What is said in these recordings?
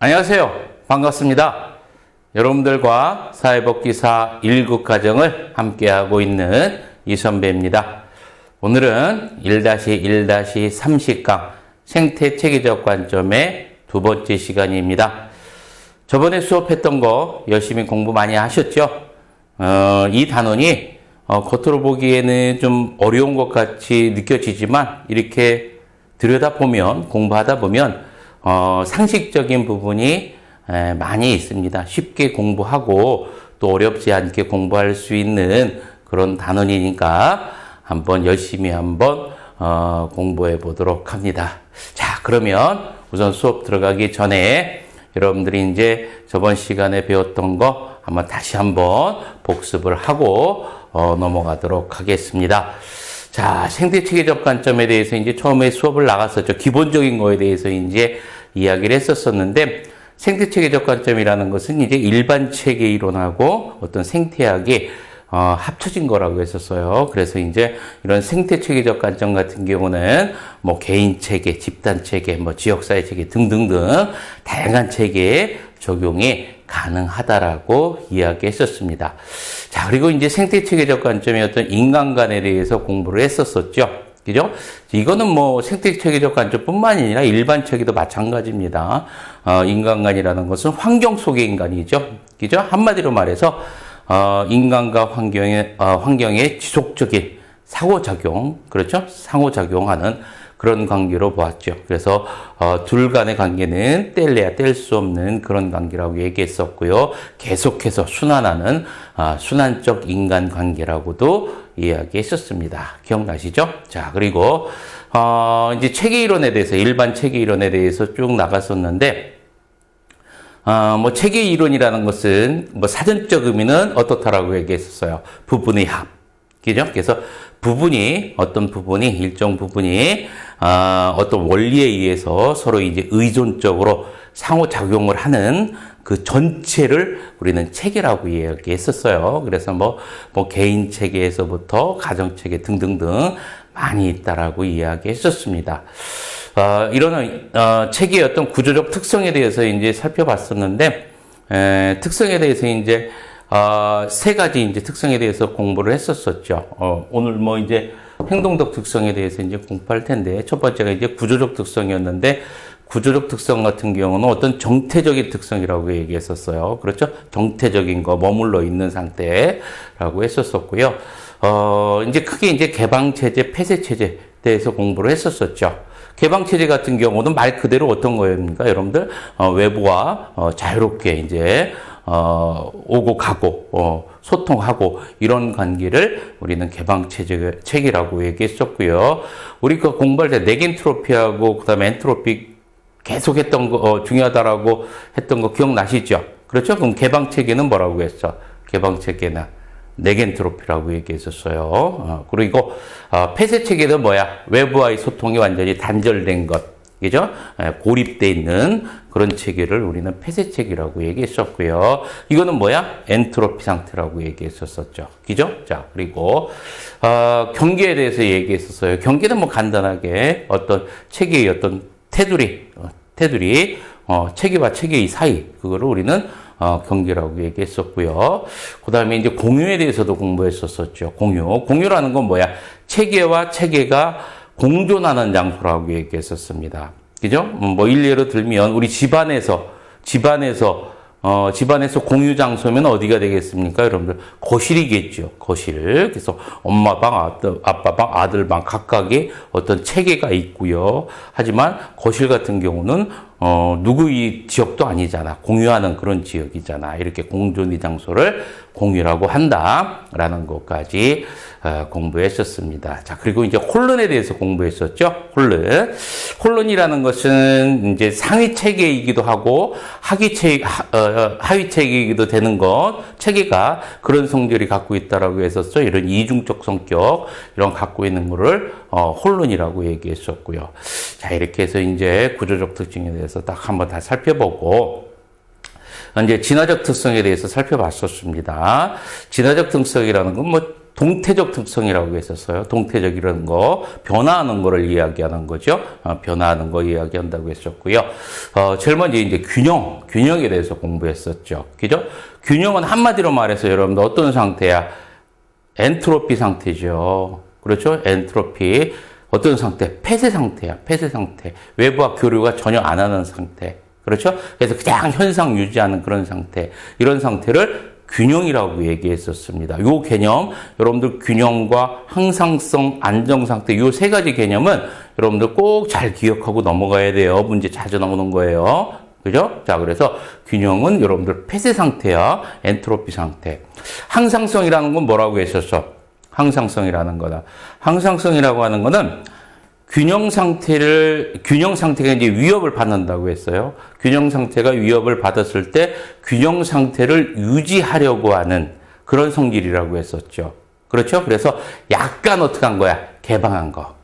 안녕하세요. 반갑습니다. 여러분들과 사회복지사 1급 과정을 함께하고 있는 이선배입니다. 오늘은 1-1-30강 생태체계적 관점의 두 번째 시간입니다. 저번에 수업했던 거 열심히 공부 많이 하셨죠? 이 단원이 겉으로 보기에는 좀 어려운 것 같이 느껴지지만 이렇게 들여다보면, 공부하다 보면 상식적인 부분이 많이 있습니다. 쉽게 공부하고 또 어렵지 않게 공부할 수 있는 그런 단원이니까 열심히 공부해 보도록 합니다. 자, 그러면 우선 수업 들어가기 전에 여러분들이 이제 저번 시간에 배웠던 거 다시 한번 복습을 하고 넘어가도록 하겠습니다. 자, 생태체계적 관점에 대해서 이제 처음에 수업을 나갔었죠. 기본적인 거에 대해서 이제 이야기를 했었었는데, 생태체계적 관점이라는 것은 이제 일반 체계 이론하고 어떤 생태학이 합쳐진 거라고 했었어요. 그래서 이제 이런 생태체계적 관점 같은 경우는 개인 체계, 집단 체계, 지역사회 체계 등등등 다양한 체계에 적용이 가능하다라고 이야기했었습니다. 자, 그리고 이제 생태체계적 관점의 어떤 인간관에 대해서 공부를 했었었죠. 그죠? 이거는 생태체계적 관점뿐만 아니라 일반 체계도 마찬가지입니다. 인간관이라는 것은 환경 속의 인간이죠. 그죠? 한마디로 말해서 인간과 환경의 지속적인 상호작용, 그렇죠? 상호작용하는 그런 관계로 보았죠. 그래서 둘 간의 관계는 뗄래야 뗄 수 없는 그런 관계라고 얘기했었고요. 계속해서 순환하는 순환적 인간관계라고도 이야기했었습니다. 기억나시죠? 자, 그리고 이제 체계이론에 대해서, 일반 체계이론에 대해서 쭉 나갔었는데, 체계이론이라는 것은 사전적 의미는 어떻다라고 얘기했었어요. 부분의 합. 그죠? 그래서 일정 부분이 어떤 원리에 의해서 서로 이제 의존적으로 상호작용을 하는 그 전체를 우리는 체계라고 이야기했었어요. 그래서 개인 체계에서부터 가정 체계 등등등 많이 있다라고 이야기했었습니다. 이런 체계의 어떤 구조적 특성에 대해서 이제 살펴봤었는데, 특성에 대해서 이제 세 가지 이제 특성에 대해서 공부를 했었었죠. 오늘 이제 행동적 특성에 대해서 이제 공부할 텐데, 첫 번째가 이제 구조적 특성이었는데, 구조적 특성 같은 경우는 어떤 정태적인 특성이라고 얘기했었어요. 그렇죠? 정태적인 거, 머물러 있는 상태라고 했었었고요. 이제 크게 이제 개방체제, 폐쇄체제에 대해서 공부를 했었었죠. 개방체제 같은 경우는 말 그대로 어떤 거입니까, 여러분들? 외부와 자유롭게 이제 오고 가고 소통하고 이런 관계를 우리는 개방체계라고 얘기했었고요. 우리가 공부할 때 네겐트로피하고 그다음에 엔트로피 계속했던 거 중요하다라고 했던 거 기억나시죠? 그렇죠? 그럼 개방체계는 뭐라고 했어? 개방체계는 네겐트로피라고 얘기했었어요. 그리고 폐쇄체계는 뭐야? 외부와의 소통이 완전히 단절된 것. 그죠? 고립되어 있는 그런 체계를 우리는 폐쇄체계라고 얘기했었고요. 이거는 뭐야? 엔트로피 상태라고 얘기했었었죠. 그죠? 자, 그리고 경계에 대해서 얘기했었어요. 경계는 간단하게 어떤 체계의 어떤 테두리, 체계와 체계의 사이, 그거를 우리는 경계라고 얘기했었고요. 그 다음에 이제 공유에 대해서도 공부했었었죠. 공유라는 건 뭐야? 체계와 체계가 공존하는 장소라고 얘기했었습니다. 그죠? 일례로 들면, 우리 집안에서 공유 장소면 어디가 되겠습니까? 여러분들, 거실이겠죠. 거실. 그래서 엄마 방, 아빠 방, 아들 방 각각의 어떤 체계가 있고요. 하지만 거실 같은 경우는 누구의 지역도 아니잖아. 공유하는 그런 지역이잖아. 이렇게 공존의 장소를 공유라고 한다라는 것까지 공부했었습니다. 자, 그리고 이제 혼론에 대해서 공부했었죠. 혼론이라는 것은 이제 상위 체계이기도 하고 하위 체계이기도 되는 것, 체계가 그런 성질이 갖고 있다라고 했었죠. 이런 이중적 성격, 이런 갖고 있는 거를 혼론이라고 얘기했었고요. 자, 이렇게 해서 이제 구조적 특징에 대해서 딱 한번 다 살펴보고, 이제 진화적 특성에 대해서 살펴봤었습니다. 진화적 특성이라는 건 동태적 특성이라고 했었어요. 동태적이라는 거, 변화하는 거를 이야기하는 거죠. 변화하는 거 이야기한다고 했었고요. 제일 먼저 이제 균형에 대해서 공부했었죠. 그죠? 균형은 한마디로 말해서 여러분들 어떤 상태야? 엔트로피 상태죠. 그렇죠? 엔트로피. 어떤 상태? 폐쇄 상태야. 폐쇄 상태. 외부와 교류가 전혀 안 하는 상태. 그렇죠? 그래서 그냥 현상 유지하는 그런 상태. 이런 상태를 균형이라고 얘기했었습니다. 요 개념, 여러분들 균형과 항상성, 안정 상태, 요 세 가지 개념은 여러분들 꼭 잘 기억하고 넘어가야 돼요. 문제 자주 나오는 거예요. 그죠? 자, 그래서 균형은 여러분들 폐쇄 상태야. 엔트로피 상태. 항상성이라는 건 뭐라고 했었어? 항상성이라는 거다. 항상성이라고 하는 거는 균형 상태가 이제 위협을 받는다고 했어요. 균형 상태가 위협을 받았을 때 균형 상태를 유지하려고 하는 그런 성질이라고 했었죠. 그렇죠? 그래서 약간 어떻게 한 거야? 개방한 거.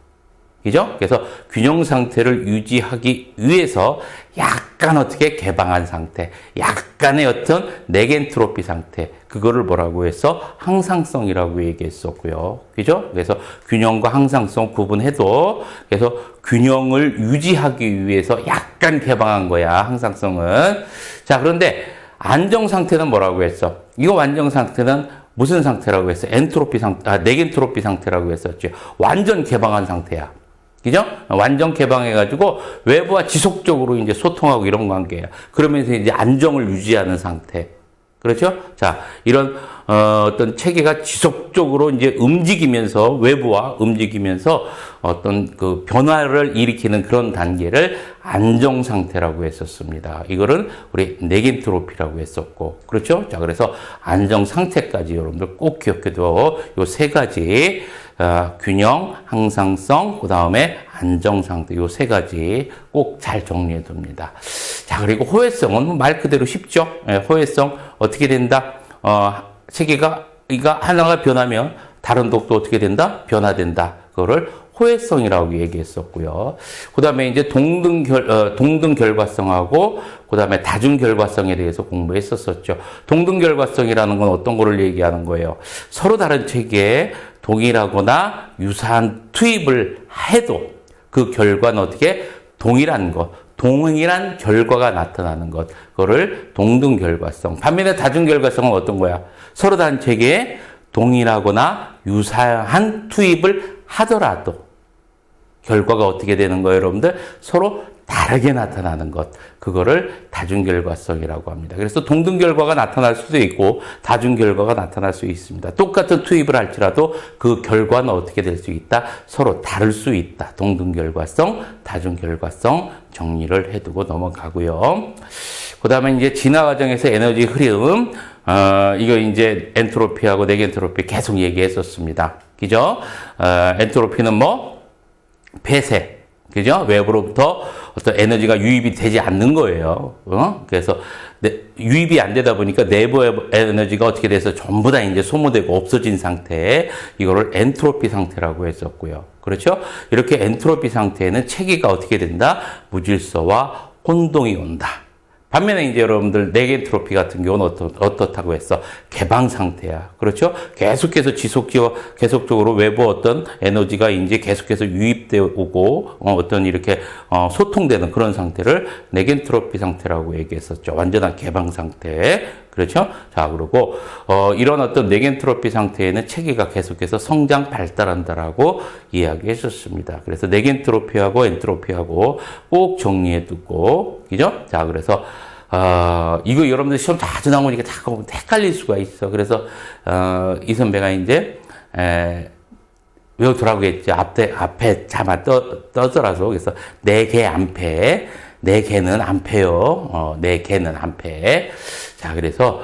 그죠? 그래서 균형 상태를 유지하기 위해서 약간 어떻게 개방한 상태, 약간의 어떤 네겐트로피 상태, 그거를 뭐라고 해서 항상성이라고 얘기했었고요. 그죠? 그래서 균형과 항상성 구분해도, 그래서 균형을 유지하기 위해서 약간 개방한 거야, 항상성은. 자, 그런데 안정 상태는 뭐라고 했어? 이거 안정 상태는 무슨 상태라고 했어? 네겐트로피 상태라고 했었죠. 완전 개방한 상태야. 그죠? 완전 개방해가지고 외부와 지속적으로 이제 소통하고 이런 관계야. 그러면서 이제 안정을 유지하는 상태. 그렇죠? 자, 이런, 어떤 체계가 지속적으로 이제 움직이면서, 외부와 움직이면서 어떤 그 변화를 일으키는 그런 단계를 안정 상태라고 했었습니다. 이거를 우리 네겐트로피라고 했었고. 그렇죠? 자, 그래서 안정 상태까지 여러분들 꼭 기억해둬. 요 세 가지. 균형, 항상성, 그 다음에 안정 상태, 요 세 가지 꼭 잘 정리해 둡니다. 자, 그리고 호혜성은 말 그대로 쉽죠? 예, 호혜성 어떻게 된다? 체계가, 이거 하나가 변하면 다른 독도 어떻게 된다? 변화된다. 그거를 호혜성이라고 얘기했었고요. 그 다음에 이제 동등결과성하고 그 다음에 다중결과성에 대해서 공부했었었죠. 동등결과성이라는 건 어떤 거를 얘기하는 거예요? 서로 다른 체계에 동일하거나 유사한 투입을 해도 그 결과는 어떻게? 동일한 결과가 나타나는 것. 그거를 동등결과성. 반면에 다중결과성은 어떤 거야? 서로 다른 체계에 동일하거나 유사한 투입을 하더라도 결과가 어떻게 되는 거예요, 여러분들? 서로 다르게 나타나는 것. 그거를 다중결과성이라고 합니다. 그래서 동등결과가 나타날 수도 있고 다중결과가 나타날 수 있습니다. 똑같은 투입을 할지라도 그 결과는 어떻게 될 수 있다? 서로 다를 수 있다. 동등결과성, 다중결과성 정리를 해두고 넘어가고요. 그 다음에 이제 진화 과정에서 에너지 흐름, 이거 이제 엔트로피하고 네겐트로피 계속 얘기했었습니다. 그죠? 엔트로피는 뭐? 폐쇄. 그죠? 외부로부터 어떤 에너지가 유입이 되지 않는 거예요. 그래서 유입이 안 되다 보니까 내부의 에너지가 어떻게 돼서 전부 다 이제 소모되고 없어진 상태. 이거를 엔트로피 상태라고 했었고요. 그렇죠? 이렇게 엔트로피 상태에는 체계가 어떻게 된다? 무질서와 혼동이 온다. 반면에 이제 여러분들 네겐트로피 같은 경우는 어떻다고 했어? 개방 상태야. 그렇죠? 계속적으로 외부 어떤 에너지가 이제 계속해서 유입되어 오고, 어떤 이렇게, 소통되는 그런 상태를 네겐트로피 상태라고 얘기했었죠. 완전한 개방 상태. 그렇죠? 자, 그리고, 이런 어떤 네겐트로피 상태에는 체계가 계속해서 성장, 발달한다라고 이야기했었습니다. 그래서 네겐트로피하고 엔트로피하고 꼭 정리해 두고, 그죠? 자, 그래서, 이거 여러분들 시험 자주 나오니까 자꾸 헷갈릴 수가 있어. 그래서, 이 선배가 이제, 외우더라고 했죠. 앞에 자만 떠들어서. 그래서, 네 개 안 패. 네 개는 안 패요. 네 개는 안 패. 자, 그래서,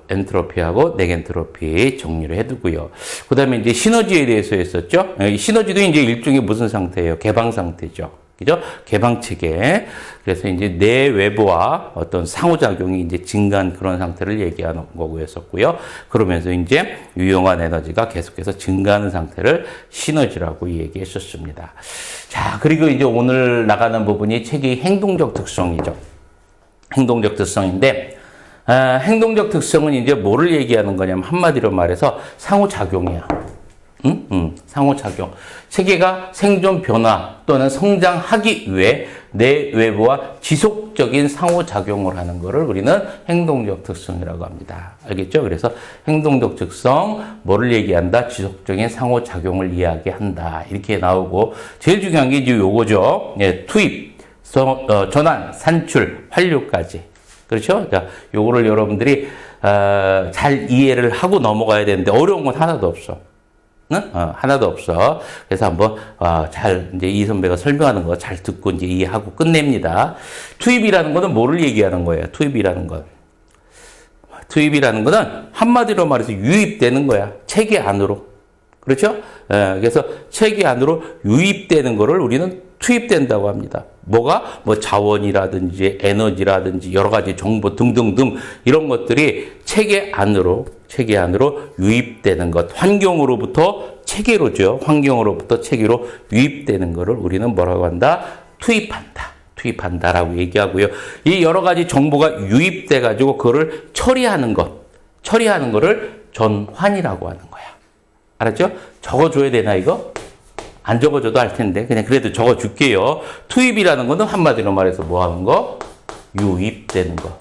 엔트로피하고 네겐트로피 정리를 해두고요. 그 다음에 이제 시너지에 대해서 했었죠. 시너지도 이제 일종의 무슨 상태예요? 개방 상태죠. 그죠? 개방 체계. 그래서 이제 내외부와 어떤 상호작용이 이제 증가한 그런 상태를 얘기하는 거고 했었고요. 그러면서 이제 유용한 에너지가 계속해서 증가하는 상태를 시너지라고 얘기했었습니다. 자, 그리고 이제 오늘 나가는 부분이 체계의 행동적 특성이죠. 행동적 특성인데, 행동적 특성은 이제 뭐를 얘기하는 거냐면 한마디로 말해서 상호작용이야. 상호작용. 체계가 생존 변화 또는 성장하기 위해 내외부와 지속적인 상호작용을 하는 것을 우리는 행동적 특성이라고 합니다. 알겠죠? 그래서 행동적 특성, 뭐를 얘기한다? 지속적인 상호작용을 이야기한다. 이렇게 나오고, 제일 중요한 게 이제 요거죠. 예, 투입, 전환, 산출, 환류까지. 그렇죠? 자, 요거를 여러분들이, 잘 이해를 하고 넘어가야 되는데, 어려운 건 하나도 없어. 응? 하나도 없어. 그래서 한번, 잘, 이제 이 선배가 설명하는 거 잘 듣고 이제 이해하고 끝냅니다. 투입이라는 거는 뭐를 얘기하는 거예요? 투입이라는 건. 투입이라는 거는 한마디로 말해서 유입되는 거야. 체계 안으로. 그렇죠? 그래서 체계 안으로 유입되는 거를 우리는 투입된다고 합니다. 뭐가? 뭐 자원이라든지 에너지라든지 여러 가지 정보 등등등 이런 것들이 체계 안으로 유입되는 것. 환경으로부터 체계로죠. 환경으로부터 체계로 유입되는 것을 우리는 뭐라고 한다? 투입한다라고 얘기하고요. 이 여러 가지 정보가 유입돼 가지고 그거를 처리하는 거를 전환이라고 하는 거야. 알았죠? 적어줘야 되나 이거? 안 적어줘도 할 텐데 그냥 그래도 적어줄게요. 투입이라는 거는 한마디로 말해서 뭐 하는 거? 유입되는 거.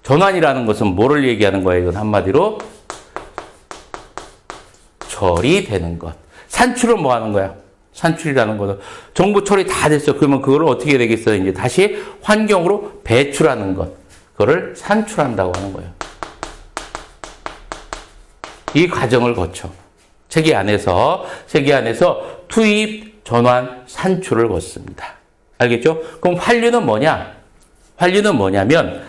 전환이라는 것은 뭐를 얘기하는 거예요? 이건 한마디로 처리되는 것. 산출은 뭐 하는 거야? 산출이라는 거는 정보 처리 다 됐어. 그러면 그걸 어떻게 되겠어요? 이제 다시 환경으로 배출하는 것. 그거를 산출한다고 하는 거예요. 이 과정을 거쳐. 체계 안에서 투입, 전환, 산출을 거칩니다. 알겠죠? 그럼 환류는 뭐냐? 환류는 뭐냐면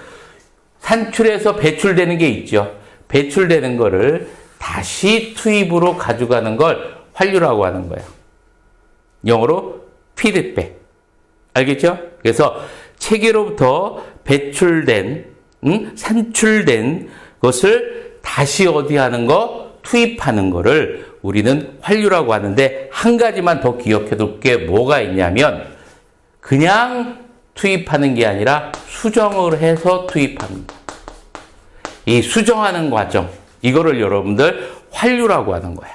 산출해서 배출되는 게 있죠. 배출되는 거를 다시 투입으로 가져가는 걸 환류라고 하는 거예요. 영어로 피드백. 알겠죠? 그래서 체계로부터 배출된, 산출된 것을 다시 어디 하는 거? 투입하는 거를 우리는 환류라고 하는데 한 가지만 더 기억해 둘 게 뭐가 있냐면 그냥 투입하는 게 아니라 수정을 해서 투입합니다. 이 수정하는 과정, 이거를 여러분들 환류라고 하는 거야.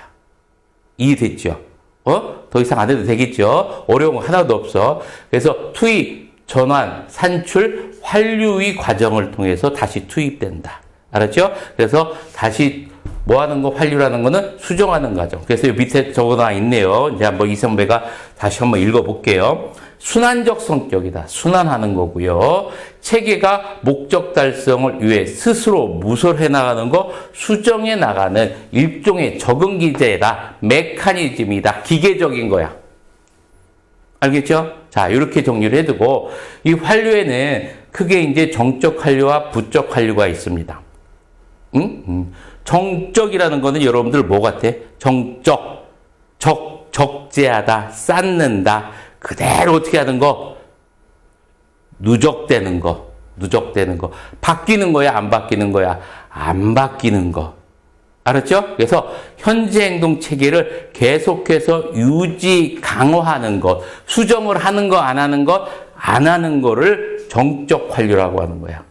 이해됐죠? 더 이상 안 해도 되겠죠? 어려운 거 하나도 없어. 그래서 투입, 전환, 산출, 환류의 과정을 통해서 다시 투입된다. 알았죠? 그래서 다시 뭐 하는 거, 환류라는 거는 수정하는 과정. 그래서 밑에 적어놔 있네요. 이제 한번 이 선배가 다시 한번 읽어볼게요. 순환적 성격이다. 순환하는 거고요. 체계가 목적 달성을 위해 스스로 무설해 나가는 거, 수정해 나가는 일종의 적응 기제다. 메커니즘이다. 기계적인 거야. 알겠죠? 자, 이렇게 정리를 해두고 이 환류에는 크게 이제 정적 환류와 부적 환류가 있습니다. 정적이라는 거는 여러분들 뭐 같아? 정적, 적재하다, 쌓는다. 그대로 어떻게 하는 거? 누적되는 거. 바뀌는 거야, 안 바뀌는 거야? 안 바뀌는 거. 알았죠? 그래서 현재 행동 체계를 계속해서 유지, 강화하는 것. 수정을 하는 거, 안 하는 것, 안 하는 거를 정적 환류라고 하는 거야.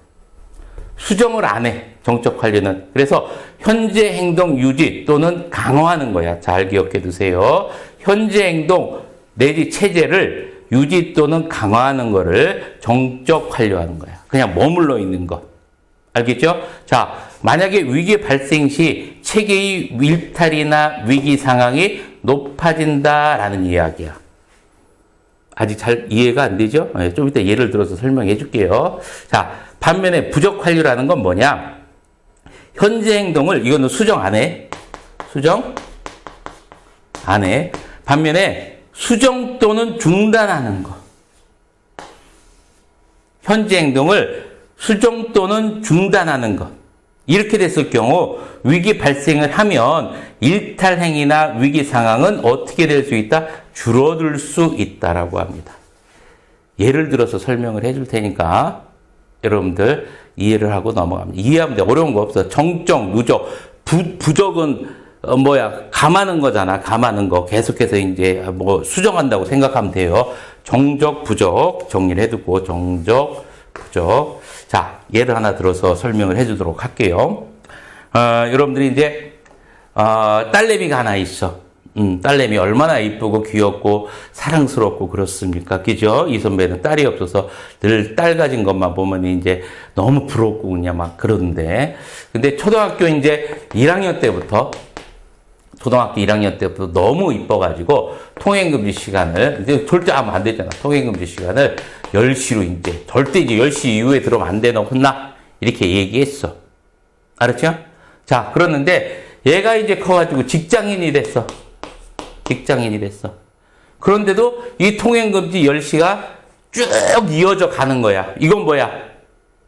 수정을 안 해. 정적 관리는. 그래서 현재 행동 유지 또는 강화하는 거야. 잘 기억해 두세요. 현재 행동 내지 체제를 유지 또는 강화하는 거를 정적 관리하는 거야. 그냥 머물러 있는 것. 알겠죠? 자, 만약에 위기 발생 시 체계의 일탈이나 위기 상황이 높아진다라는 이야기야. 아직 잘 이해가 안 되죠? 좀 이따 예를 들어서 설명해 줄게요. 자, 반면에 부적 관리라는 건 뭐냐? 현재 행동을, 이거는 수정 안 해. 수정 안 해. 반면에 수정 또는 중단하는 거. 현재 행동을 수정 또는 중단하는 것. 이렇게 됐을 경우 위기 발생을 하면 일탈 행위나 위기 상황은 어떻게 될 수 있다? 줄어들 수 있다라고 합니다. 예를 들어서 설명을 해줄 테니까 여러분들 이해를 하고 넘어갑니다. 이해하면 돼. 어려운 거 없어. 정적, 누적, 부적은 감하는 거잖아. 감하는 거. 계속해서 이제 수정한다고 생각하면 돼요. 정적, 부적 정리를 해두고 정적, 부적. 자, 예를 하나 들어서 설명을 해주도록 할게요. 여러분들이 이제 딸내미가 하나 있어. 딸내미 얼마나 이쁘고 귀엽고 사랑스럽고 그렇습니까? 그죠? 이 선배는 딸이 없어서 늘 딸 가진 것만 보면 이제 너무 부럽고 그냥 막 그러는데. 근데 초등학교 이제 1학년 때부터 너무 이뻐가지고 통행금지 시간을, 이제 절대 하면 안 되잖아. 통행금지 시간을 10시로 이제, 절대 이제 10시 이후에 들어오면 안 돼. 너 혼나. 이렇게 얘기했어. 알았죠? 자, 그러는데 얘가 이제 커가지고 직장인이 됐어. 그런데도 이 통행금지 10시가 쭉 이어져 가는 거야. 이건 뭐야?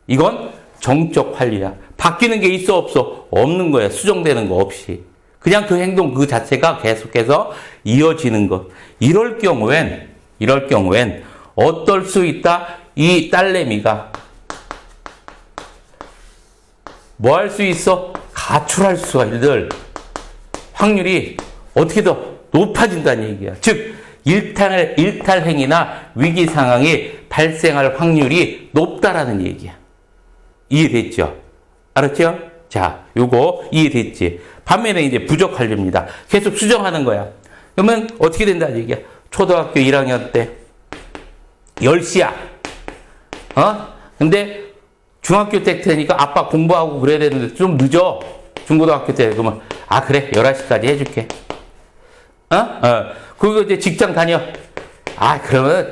이건 정적 관리야. 바뀌는 게 있어, 없어? 없는 거야. 수정되는 거 없이. 그냥 그 행동 그 자체가 계속해서 이어지는 것. 이럴 경우엔 어떨 수 있다? 이 딸내미가 뭐 할 수 있어? 가출할 수가 있을 확률이 어떻게 더 높아진다는 얘기야. 즉, 일탈행위나 위기 상황이 발생할 확률이 높다라는 얘기야. 이해됐죠? 알았죠? 자, 요거 이해됐지? 반면에 이제 부족 관리입니다. 계속 수정하는 거야. 그러면 어떻게 된다는 얘기야? 초등학교 1학년 때 10시야. 근데 중학교 때 되니까 아빠 공부하고 그래야 되는데 좀 늦어. 중고등학교 때. 그러면 그래. 11시까지 해줄게. 그리고 이제 직장 다녀. 그러면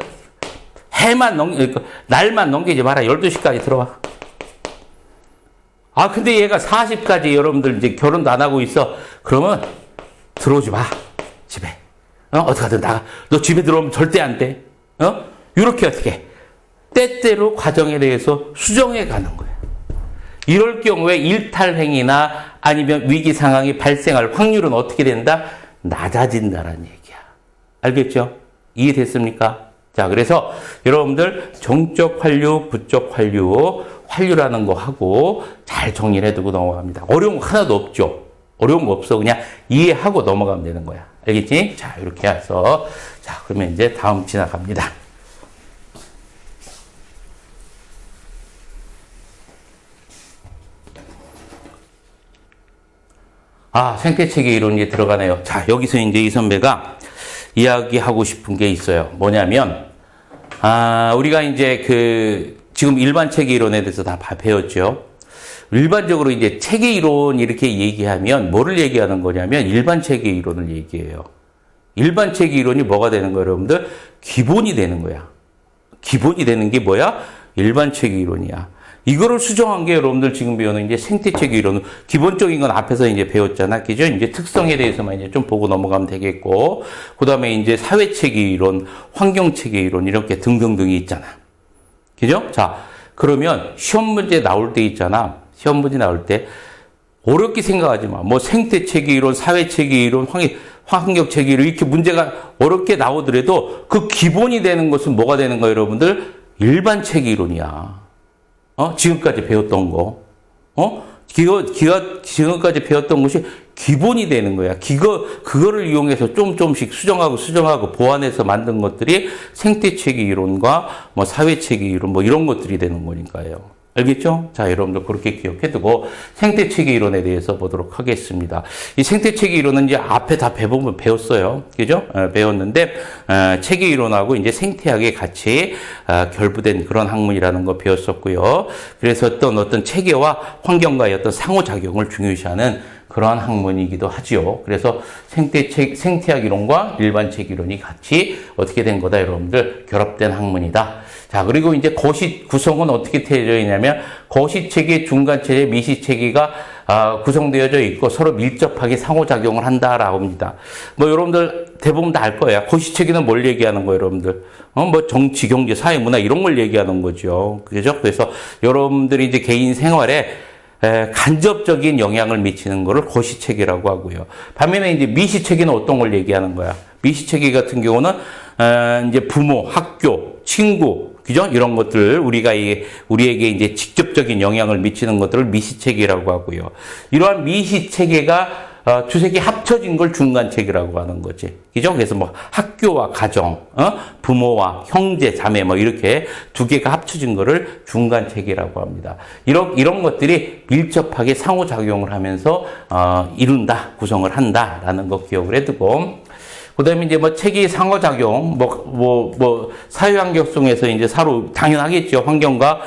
날만 넘기지 마라. 12시까지 들어와. 근데 얘가 40까지 여러분들 이제 결혼도 안 하고 있어. 그러면 들어오지 마. 집에. 어떡하든 나가. 너 집에 들어오면 절대 안 돼. 이렇게 어떻게. 때때로 과정에 대해서 수정해 가는 거야. 이럴 경우에 일탈행위나 아니면 위기 상황이 발생할 확률은 어떻게 된다? 낮아진다라는 얘기야. 알겠죠? 이해됐습니까? 자, 그래서 여러분들 정적 환류, 부적 환류라는 거 하고 잘 정리를 해두고 넘어갑니다. 어려운 거 하나도 없죠? 어려운 거 없어. 그냥 이해하고 넘어가면 되는 거야. 알겠지? 자, 이렇게 해서. 자, 그러면 이제 다음 지나갑니다. 생태체계 이론이 들어가네요. 자, 여기서 이제 이 선배가 이야기하고 싶은 게 있어요. 뭐냐면, 우리가 이제 지금 일반 체계 이론에 대해서 다 배웠죠. 일반적으로 이제 체계 이론 이렇게 얘기하면 뭐를 얘기하는 거냐면 일반 체계 이론을 얘기해요. 일반 체계 이론이 뭐가 되는 거예요, 여러분들? 기본이 되는 거야. 기본이 되는 게 뭐야? 일반 체계 이론이야. 이거를 수정한 게 여러분들 지금 배우는 이제 생태체계 이론. 기본적인 건 앞에서 이제 배웠잖아. 그죠? 이제 특성에 대해서만 이제 좀 보고 넘어가면 되겠고. 그 다음에 이제 사회체계 이론, 환경체계 이론, 이렇게 등등등이 있잖아. 그죠? 자, 그러면 시험 문제 나올 때 있잖아. 시험 문제 나올 때 어렵게 생각하지 마. 뭐 생태체계 이론, 사회체계 이론, 환경체계 이론 이렇게 문제가 어렵게 나오더라도 그 기본이 되는 것은 뭐가 되는 거예요, 여러분들? 일반 체계 이론이야. 지금까지 배웠던 거. 지금까지 배웠던 것이 기본이 되는 거야. 그거를 이용해서 조금씩 수정하고 보완해서 만든 것들이 생태체계 이론과 뭐 사회체계 이론 뭐 이런 것들이 되는 거니까요. 알겠죠? 자, 여러분들 그렇게 기억해두고 생태체계 이론에 대해서 보도록 하겠습니다. 이 생태체계 이론은 이제 앞에 다 배웠어요. 그죠? 배웠는데, 체계 이론하고 이제 생태학이 같이 결부된 그런 학문이라는 거 배웠었고요. 그래서 어떤 체계와 환경과의 어떤 상호작용을 중요시하는 그러한 학문이기도 하지요. 그래서 생태학 이론과 일반 체계 이론이 같이 어떻게 된 거다, 여러분들? 결합된 학문이다. 자, 그리고 이제 거시 구성은 어떻게 되어 있냐면, 거시체계, 중간체계, 미시체계가 구성되어져 있고 서로 밀접하게 상호작용을 한다라고 합니다. 뭐 여러분들 대부분 다 알 거예요. 거시체계는 뭘 얘기하는 거예요, 여러분들? 뭐 정치, 경제, 사회, 문화 이런 걸 얘기하는 거죠. 그죠? 그래서 여러분들이 이제 개인 생활에 간접적인 영향을 미치는 거를 거시체계라고 하고요. 반면에 이제 미시체계는 어떤 걸 얘기하는 거야? 미시체계 같은 경우는 이제 부모, 학교, 친구, 그죠? 이런 것들, 우리에게 이제 직접적인 영향을 미치는 것들을 미시체계라고 하고요. 이러한 미시체계가 주색이 합쳐진 걸 중간체계라고 하는 거지. 그죠? 그래서 뭐 학교와 가정, 부모와 형제, 자매 뭐 이렇게 두 개가 합쳐진 거를 중간체계라고 합니다. 이런 것들이 밀접하게 상호작용을 하면서 이룬다, 구성을 한다라는 거 기억을 해두고, 그 다음에 이제 뭐 체계의 상호작용, 사회환경 속에서 이제 서로 당연하겠죠. 환경과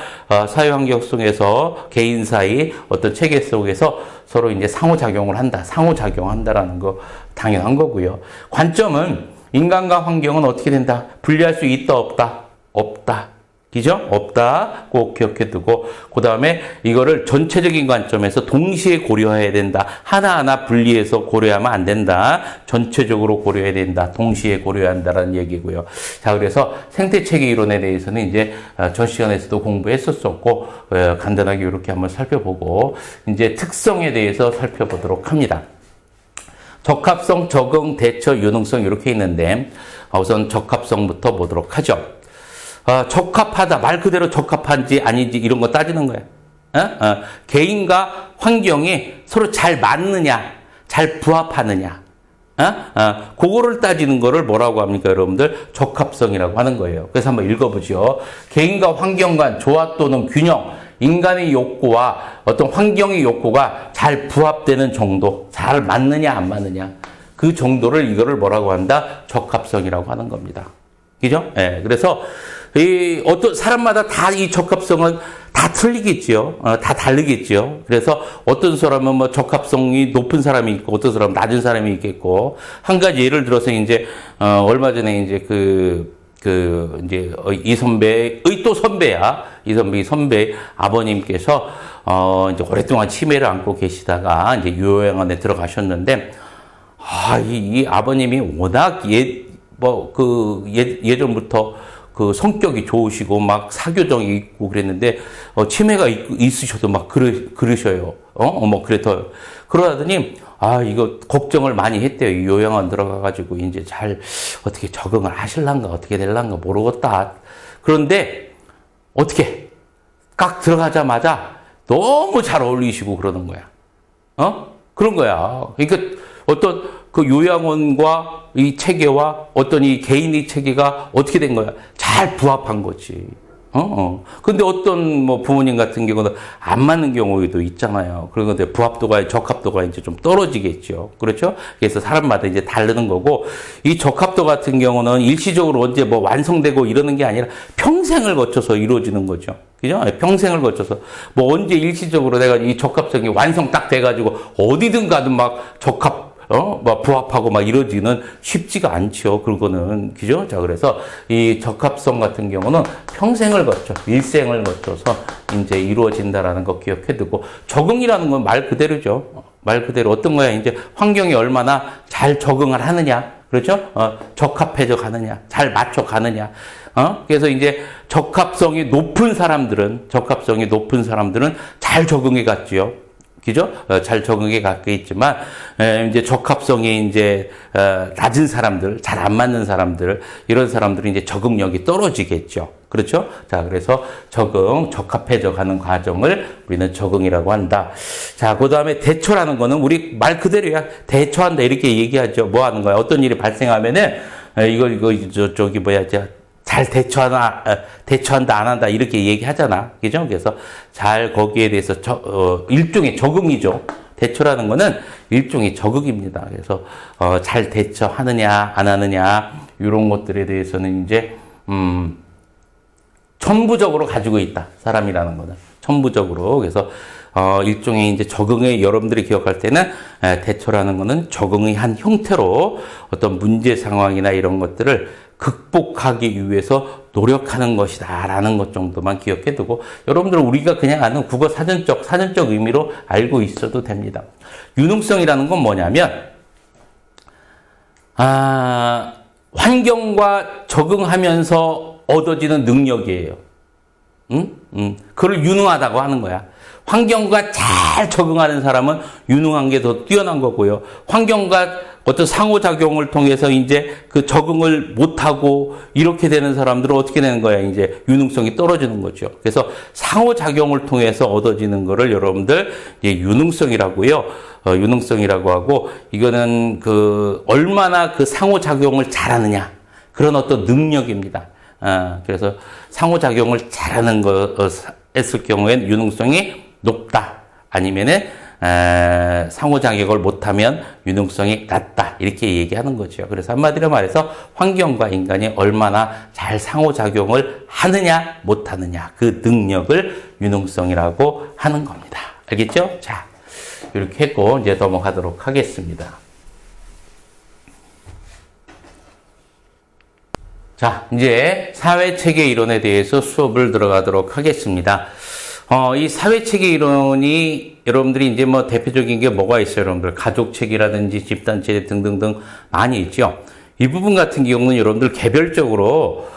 사회환경 속에서 개인 사이 어떤 체계 속에서 서로 이제 상호작용을 한다, 상호작용한다라는 거 당연한 거고요. 관점은 인간과 환경은 어떻게 된다? 분리할 수 있다, 없다? 없다. 그죠? 없다. 꼭 기억해 두고, 그 다음에 이거를 전체적인 관점에서 동시에 고려해야 된다. 하나하나 분리해서 고려하면 안 된다. 전체적으로 고려해야 된다. 동시에 고려해야 한다라는 얘기고요. 자, 그래서 생태체계 이론에 대해서는 이제 전 시간에서도 공부했었었고, 간단하게 이렇게 한번 살펴보고, 이제 특성에 대해서 살펴보도록 합니다. 적합성, 적응, 대처, 유능성 이렇게 있는데, 우선 적합성부터 보도록 하죠. 적합하다. 말 그대로 적합한지 아닌지 이런 거 따지는 거야. 개인과 환경이 서로 잘 맞느냐, 잘 부합하느냐. 그거를 따지는 거를 뭐라고 합니까, 여러분들? 적합성이라고 하는 거예요. 그래서 한번 읽어보죠. 개인과 환경 간 조화 또는 균형, 인간의 욕구와 어떤 환경의 욕구가 잘 부합되는 정도, 잘 맞느냐, 안 맞느냐. 그 정도를 이거를 뭐라고 한다? 적합성이라고 하는 겁니다. 그죠? 예. 그래서 어떤 사람마다 다 이 적합성은 다 틀리겠지요. 다 다르겠지요. 그래서 어떤 사람은 뭐 적합성이 높은 사람이 있고 어떤 사람은 낮은 사람이 있겠고, 한 가지 예를 들어서 이제 얼마 전에 이제 이제 이 선배의 또 선배야. 이 선배 아버님께서 이제 오랫동안 치매를 안고 계시다가 이제 요양원에 들어가셨는데, 이 아버님이 워낙 예전부터 그 성격이 좋으시고 막 사교정이 있고 그랬는데 치매가 있으셔도 막 그러셔요. 그러더니 이거 걱정을 많이 했대요. 요양원 들어가가지고 이제 잘 어떻게 적응을 하실란가 어떻게 될란가 모르겠다. 그런데 어떻게 깍 들어가자마자 너무 잘 어울리시고 그러는 거야. 그런 거야. 그러니까 어떤 그 요양원과 이 체계와 어떤 이 개인의 체계가 어떻게 된 거야? 잘 부합한 거지. 근데 어떤 뭐 부모님 같은 경우는 안 맞는 경우도 있잖아요. 그런데 적합도가 이제 좀 떨어지겠죠. 그렇죠? 그래서 사람마다 이제 다르는 거고, 이 적합도 같은 경우는 일시적으로 언제 뭐 완성되고 이러는 게 아니라 평생을 거쳐서 이루어지는 거죠. 그죠? 평생을 거쳐서. 뭐 언제 일시적으로 내가 이 적합성이 완성 딱 돼가지고 어디든 가든 막 막 부합하고 막 이루어지는 쉽지가 않죠. 그거는. 그죠? 자, 그래서 이 적합성 같은 경우는 평생을 거쳐, 일생을 거쳐서 이제 이루어진다라는 거 기억해 두고, 적응이라는 건 말 그대로죠. 말 그대로 어떤 거야? 이제 환경이 얼마나 잘 적응을 하느냐. 그렇죠? 적합해져 가느냐. 잘 맞춰 가느냐. 그래서 이제 적합성이 높은 사람들은 잘 적응해 갔지요. 그죠? 잘 적응해 갖고 있지만, 이제 적합성이 이제, 낮은 사람들, 잘 안 맞는 사람들, 이런 사람들은 이제 적응력이 떨어지겠죠. 그렇죠? 자, 그래서 적합해져 가는 과정을 우리는 적응이라고 한다. 자, 그 다음에 대처라는 거는 우리 말 그대로야. 대처한다. 이렇게 얘기하죠. 뭐 하는 거야? 어떤 일이 발생하면은, 잘 대처한다, 안 한다, 이렇게 얘기하잖아. 그죠? 그래서 잘 거기에 대해서 일종의 적응이죠. 대처라는 거는 일종의 적응입니다. 그래서, 잘 대처하느냐, 안 하느냐, 이런 것들에 대해서는 이제, 천부적으로 가지고 있다. 사람이라는 거는. 천부적으로. 그래서, 일종의 이제 적응의 여러분들이 기억할 때는 대처라는 거는 적응의 한 형태로 어떤 문제 상황이나 이런 것들을 극복하기 위해서 노력하는 것이다 라는 것 정도만 기억해 두고, 여러분들은 우리가 그냥 아는 국어 사전적 의미로 알고 있어도 됩니다. 유능성이라는 건 뭐냐면, 환경과 적응하면서 얻어지는 능력이에요. 그걸 유능하다고 하는 거야. 환경과 잘 적응하는 사람은 유능한 게 더 뛰어난 거고요. 환경과 어떤 상호작용을 통해서 이제 그 적응을 못하고 이렇게 되는 사람들은 어떻게 되는 거야? 이제 유능성이 떨어지는 거죠. 그래서 상호작용을 통해서 얻어지는 거를 여러분들 이제 유능성이라고요. 유능성이라고 하고, 이거는 그 얼마나 그 상호작용을 잘하느냐, 그런 어떤 능력입니다. 그래서 상호작용을 잘하는 거 했을 경우에는 유능성이 높다. 아니면은 상호작용을 못하면 유능성이 낮다. 이렇게 얘기하는 거죠. 그래서 한마디로 말해서 환경과 인간이 얼마나 잘 상호작용을 하느냐 못하느냐, 그 능력을 유능성이라고 하는 겁니다. 알겠죠? 자, 이렇게 했고 이제 넘어가도록 하겠습니다. 자, 이제 사회체계 이론에 대해서 수업을 들어가도록 하겠습니다. 이 사회체계 이론이 여러분들이 이제 뭐 대표적인 게 뭐가 있어요, 여러분들? 가족체계라든지 집단체계 등등등 많이 있죠. 이 부분 같은 경우는 여러분들 개별적으로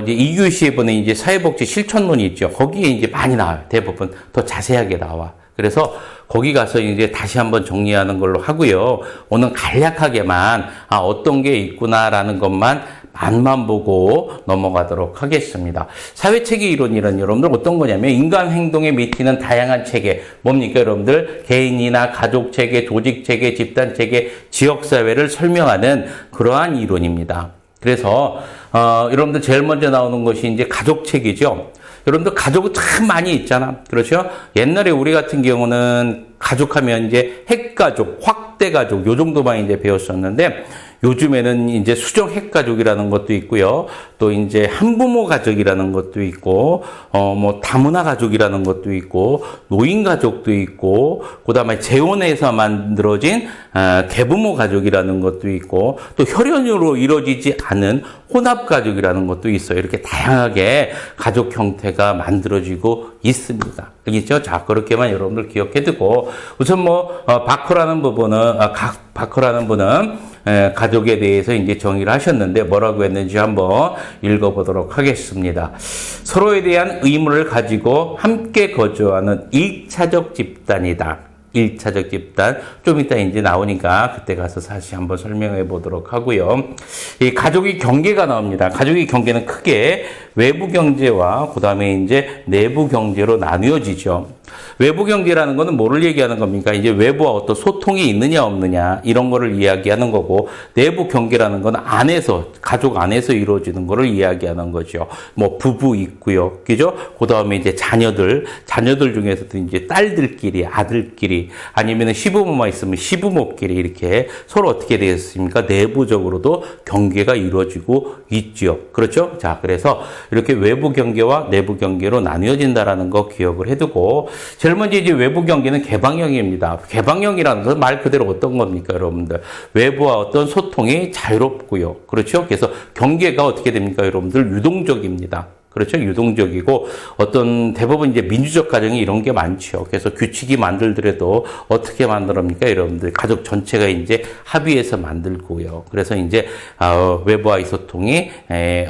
이제 이규시에 보는 이제 사회복지 실천론이 있죠. 거기에 이제 많이 나와요. 대부분 더 자세하게 나와. 그래서 거기 가서 이제 다시 한번 정리하는 걸로 하고요. 오늘 간략하게만 어떤 게 있구나라는 것만 맛만 보고 넘어가도록 하겠습니다. 사회체계 이론이란 여러분들 어떤 거냐면 인간 행동에 미치는 다양한 체계, 뭡니까 여러분들? 개인이나 가족체계, 조직체계, 집단체계, 지역사회를 설명하는 그러한 이론입니다. 그래서 여러분들 제일 먼저 나오는 것이 이제 가족체계죠. 여러분들 가족은 참 많이 있잖아. 그렇죠? 옛날에 우리 같은 경우는 가족하면 이제 핵가족, 확대가족, 요 정도만 이제 배웠었는데, 요즘에는 이제 수정 핵가족이라는 것도 있고요. 또 이제 한부모 가족이라는 것도 있고, 뭐 다문화 가족이라는 것도 있고, 노인 가족도 있고, 그다음에 재혼해서 만들어진 계부모 가족이라는 것도 있고, 또 혈연으로 이루어지지 않은 혼합 가족이라는 것도 있어요. 이렇게 다양하게 가족 형태가 만들어지고 있습니다. 알겠죠? 자, 그렇게만 여러분들 기억해두고, 우선 뭐 바커라는 분은 가족에 대해서 이제 정의를 하셨는데 뭐라고 했는지 한번 읽어보도록 하겠습니다. 서로에 대한 의무를 가지고 함께 거주하는 일차적 집단이다. 일차적 집단. 좀 이따 이제 나오니까 그때 가서 다시 한번 설명해 보도록 하고요. 이 가족의 경계가 나옵니다. 가족의 경계는 크게 외부 경제와 그 다음에 이제 내부 경제로 나뉘어지죠. 외부 경제라는 거는 뭐를 얘기하는 겁니까? 이제 외부와 어떤 소통이 있느냐 없느냐 이런 거를 이야기하는 거고, 내부 경계라는 건 안에서, 가족 안에서 이루어지는 거를 이야기하는 거죠. 뭐 부부 있고요. 그죠? 그 다음에 이제 자녀들 중에서도 이제 딸들끼리, 아들끼리, 아니면 시부모만 있으면 시부모끼리 이렇게 서로 어떻게 되어 있습니까? 내부적으로도 경계가 이루어지고 있죠. 그렇죠? 자, 그래서 이렇게 외부 경계와 내부 경계로 나뉘어진다라는 거 기억을 해두고, 제일 먼저 이제 외부 경계는 개방형입니다. 개방형이라는 것은 말 그대로 어떤 겁니까, 여러분들? 외부와 어떤 소통이 자유롭고요. 그렇죠? 그래서 경계가 어떻게 됩니까, 여러분들? 유동적입니다. 그렇죠? 유동적이고, 어떤 대부분 이제 민주적 가정이 이런 게 많죠. 그래서 규칙이 만들더라도 어떻게 만들합니까? 여러분들 가족 전체가 이제 합의해서 만들고요. 그래서 이제 외부와의 소통이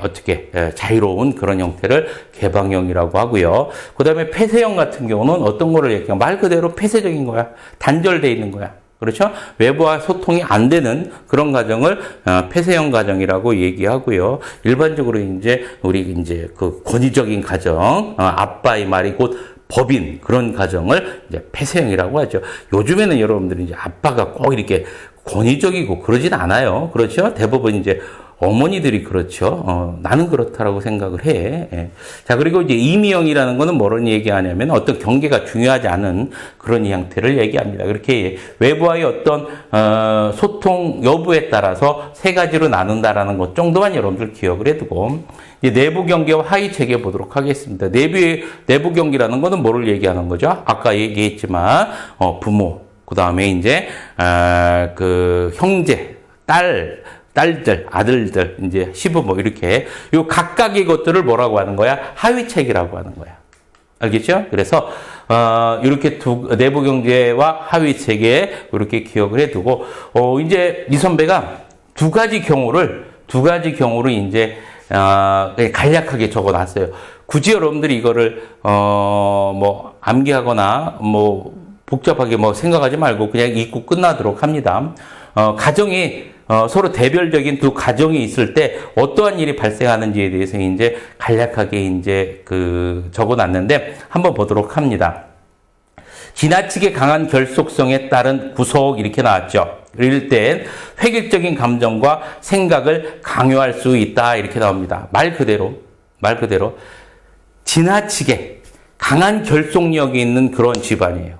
어떻게 자유로운 그런 형태를 개방형이라고 하고요. 그 다음에 폐쇄형 같은 경우는 어떤 거를 얘기해요? 말 그대로 폐쇄적인 거야. 단절되어 있는 거야. 그렇죠? 외부와 소통이 안 되는 그런 가정을 폐쇄형 가정이라고 얘기하고요. 일반적으로 이제 우리 이제 그 권위적인 가정, 아빠의 말이 곧 법인 그런 가정을 이제 폐쇄형이라고 하죠. 요즘에는 여러분들이 이제 아빠가 꼭 이렇게 권위적이고 그러진 않아요. 그렇죠? 대부분 이제 어머니들이 그렇죠. 나는 그렇다라고 생각을 해. 예. 자, 그리고 이제 임의형이라는 거는 뭐를 얘기하냐면 어떤 경계가 중요하지 않은 그런 형태를 얘기합니다. 그렇게 외부와의 어떤 소통 여부에 따라서 세 가지로 나눈다라는 것 정도만 여러분들 기억을 해두고, 이제 내부 경계와 하위 체계 보도록 하겠습니다. 내부 경계라는 거는 뭐를 얘기하는 거죠? 아까 얘기했지만 부모, 그 다음에 이제 그 형제, 딸들, 아들들, 이제 시부모 이렇게 요 각각의 것들을 뭐라고 하는 거야? 하위책이라고 하는 거야. 알겠죠? 그래서 이렇게 내부 경제와 하위책에 이렇게 기억을 해두고, 이제 이 선배가 두 가지 경우를 이제 간략하게 적어놨어요. 굳이 여러분들이 이거를 뭐 암기하거나 뭐 복잡하게 뭐 생각하지 말고 그냥 읽고 끝나도록 합니다. 가정이 서로 대별적인 두 가정이 있을 때 어떠한 일이 발생하는지에 대해서 이제 간략하게 이제 적어놨는데 한번 보도록 합니다. 지나치게 강한 결속성에 따른 구속 이렇게 나왔죠. 이럴 땐 획일적인 감정과 생각을 강요할 수 있다 이렇게 나옵니다. 말 그대로 지나치게 강한 결속력이 있는 그런 집안이에요.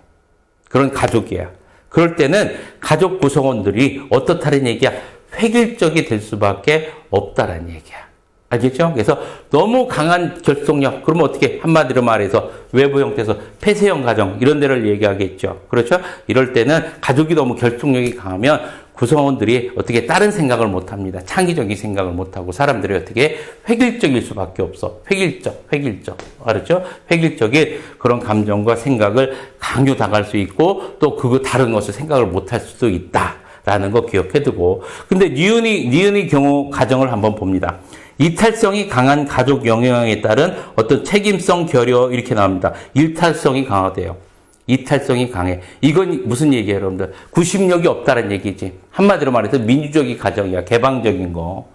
그런 가족이야. 그럴 때는 가족 구성원들이 어떻다는 얘기야? 획일적이 될 수밖에 없다라는 얘기야. 알겠죠? 그래서 너무 강한 결속력, 그러면 어떻게 한마디로 말해서 외부 형태에서 폐쇄형 가정 이런 데를 얘기하겠죠. 그렇죠? 이럴 때는 가족이 너무 결속력이 강하면 구성원들이 어떻게 다른 생각을 못합니다. 창의적인 생각을 못하고 사람들이 어떻게 획일적일 수밖에 없어. 획일적. 알았죠? 획일적인 그런 감정과 생각을 강요당할 수 있고 또 그거 다른 것을 생각을 못할 수도 있다라는 거 기억해두고. 근데 니은의 경우 가정을 한번 봅니다. 이탈성이 강한 가족 영향에 따른 어떤 책임성 결여 이렇게 나옵니다. 일탈성이 강하대요. 이탈성이 강해. 이건 무슨 얘기예요, 여러분들? 구심력이 없다는 얘기지. 한마디로 말해서 민주적인 가정이야. 개방적인 거.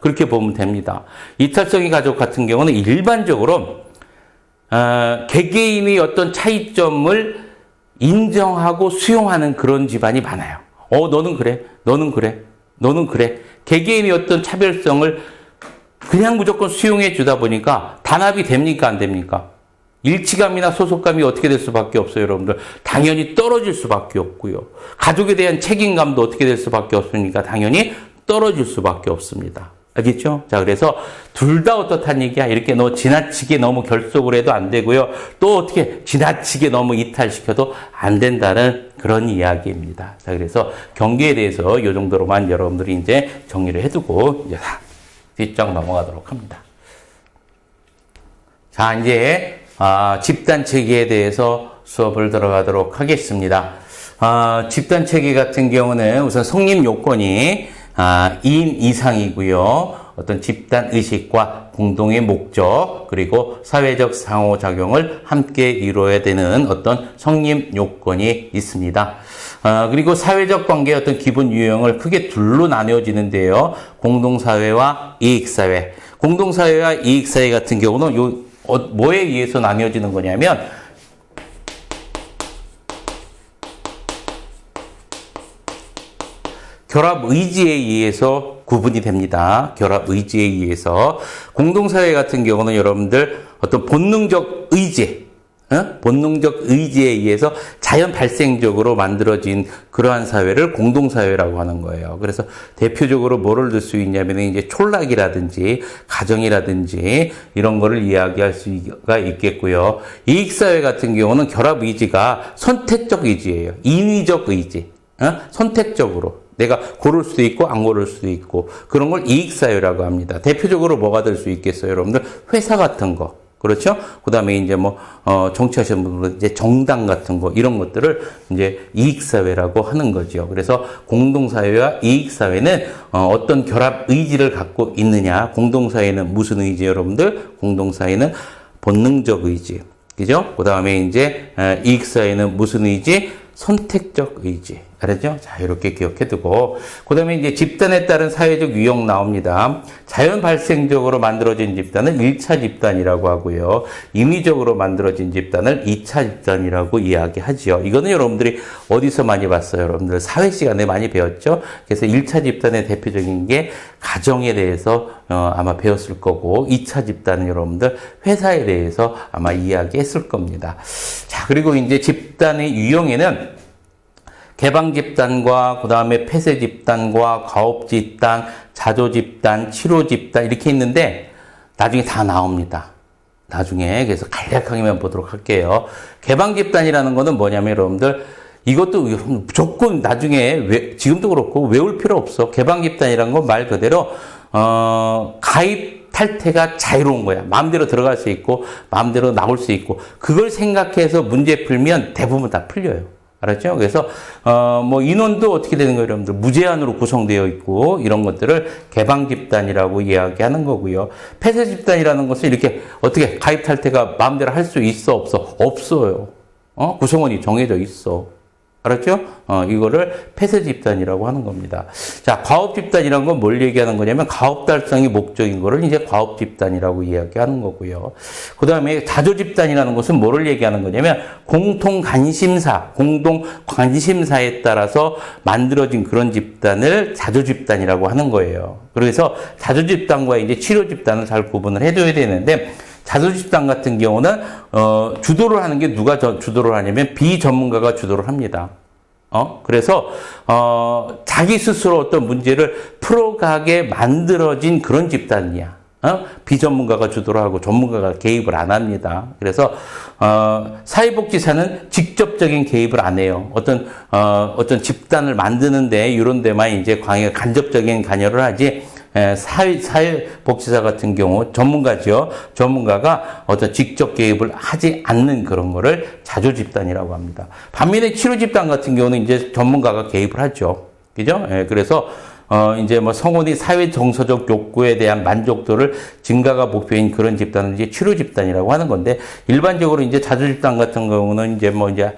그렇게 보면 됩니다. 이탈성이 가족 같은 경우는 일반적으로 개개인의 어떤 차이점을 인정하고 수용하는 그런 집안이 많아요. 너는 그래. 너는 그래. 개개인의 어떤 차별성을 그냥 무조건 수용해 주다 보니까 단합이 됩니까? 안 됩니까? 일치감이나 소속감이 어떻게 될 수밖에 없어요, 여러분들. 당연히 떨어질 수밖에 없고요. 가족에 대한 책임감도 어떻게 될 수밖에 없으니까 당연히 떨어질 수밖에 없습니다. 알겠죠? 자, 그래서 둘 다 어떻다는 얘기야. 이렇게 지나치게 너무 결속을 해도 안 되고요. 또 어떻게 지나치게 너무 이탈시켜도 안 된다는 그런 이야기입니다. 자, 그래서 경계에 대해서 이 정도로만 여러분들이 이제 정리를 해두고 이제 뒷장 넘어가도록 합니다. 자, 이제 집단 체계에 대해서 수업을 들어가도록 하겠습니다. 집단 체계 같은 경우는 우선 성립 요건이 2인 이상이고요. 어떤 집단 의식과 공동의 목적 그리고 사회적 상호작용을 함께 이루어야 되는 어떤 성립 요건이 있습니다. 그리고 사회적 관계의 어떤 기본 유형을 크게 둘로 나뉘어지는데요. 공동사회와 이익사회. 공동사회와 이익사회 같은 경우는 뭐에 의해서 나뉘어지는 거냐면 결합 의지에 의해서 구분이 됩니다. 결합 의지에 의해서. 공동사회 같은 경우는 여러분들 어떤 본능적 의지에 의해서 자연 발생적으로 만들어진 그러한 사회를 공동사회라고 하는 거예요. 그래서 대표적으로 뭐를 들 수 있냐면 이제 촌락이라든지 가정이라든지 이런 거를 이야기할 수가 있겠고요. 이익사회 같은 경우는 결합 의지가 선택적 의지예요. 인위적 의지. 선택적으로. 내가 고를 수도 있고 안 고를 수도 있고 그런 걸 이익사회라고 합니다. 대표적으로 뭐가 될 수 있겠어요, 여러분들? 회사 같은 거. 그렇죠? 그 다음에 이제 정치하시는 분들은 이제 정당 같은 거, 이런 것들을 이제 이익사회라고 하는 거죠. 그래서 공동사회와 이익사회는 어떤 결합 의지를 갖고 있느냐. 공동사회는 무슨 의지, 여러분들? 공동사회는 본능적 의지. 그죠? 그 다음에 이제 이익사회는 무슨 의지? 선택적 의지. 알았죠? 자, 이렇게 기억해두고. 그 다음에 이제 집단에 따른 사회적 유형 나옵니다. 자연 발생적으로 만들어진 집단은 1차 집단이라고 하고요. 임의적으로 만들어진 집단을 2차 집단이라고 이야기하죠. 이거는 여러분들이 어디서 많이 봤어요? 여러분들 사회 시간에 많이 배웠죠? 그래서 1차 집단의 대표적인 게 가정에 대해서 아마 배웠을 거고, 2차 집단은 여러분들 회사에 대해서 아마 이야기했을 겁니다. 자, 그리고 이제 집단의 유형에는 개방 집단과 그 다음에 폐쇄 집단과 가업 집단, 자조 집단, 치료 집단 이렇게 있는데 나중에 다 나옵니다. 나중에. 그래서 간략하게만 보도록 할게요. 개방 집단이라는 거는 뭐냐면 여러분들 이것도 무조건 나중에 지금도 그렇고 외울 필요 없어. 개방 집단이라는 건 말 그대로 가입 탈퇴가 자유로운 거야. 마음대로 들어갈 수 있고 마음대로 나올 수 있고 그걸 생각해서 문제 풀면 대부분 다 풀려요. 알았죠? 그래서 인원도 어떻게 되는 거예요, 여러분들? 무제한으로 구성되어 있고 이런 것들을 개방 집단이라고 이야기하는 거고요. 폐쇄 집단이라는 것은 이렇게 어떻게 가입 탈퇴가 마음대로 할 수 있어, 없어? 없어요. 구성원이 정해져 있어. 알았죠? 이거를 폐쇄 집단이라고 하는 겁니다. 자, 과업 집단이라는 건 뭘 얘기하는 거냐면 가업 달성이 목적인 거를 이제 과업 집단이라고 이야기하는 거고요. 그 다음에 자조 집단이라는 것은 뭐를 얘기하는 거냐면 공동 관심사에 따라서 만들어진 그런 집단을 자조 집단이라고 하는 거예요. 그래서 자조 집단과 이제 치료 집단을 잘 구분을 해줘야 되는데 자조 집단 같은 경우는 주도를 하는 게 누가 주도를 하냐면 비전문가가 주도를 합니다. 그래서 자기 스스로 어떤 문제를 풀어가게 만들어진 그런 집단이야. 비전문가가 주도를 하고 전문가가 개입을 안 합니다. 그래서 사회복지사는 직접적인 개입을 안 해요. 어떤 집단을 만드는데 이런 데만 이제 간접적인 관여를 하지. 사회복지사 같은 경우 전문가죠. 전문가가 어떤 직접 개입을 하지 않는 그런 거를 자조 집단이라고 합니다. 반면에 치료 집단 같은 경우는 이제 전문가가 개입을 하죠. 그죠? 그래서 이제 뭐 성원이 사회 정서적 욕구에 대한 만족도를 증가가 목표인 그런 집단은 이제 치료 집단이라고 하는 건데 일반적으로 이제 자조 집단 같은 경우는 이제 뭐 이제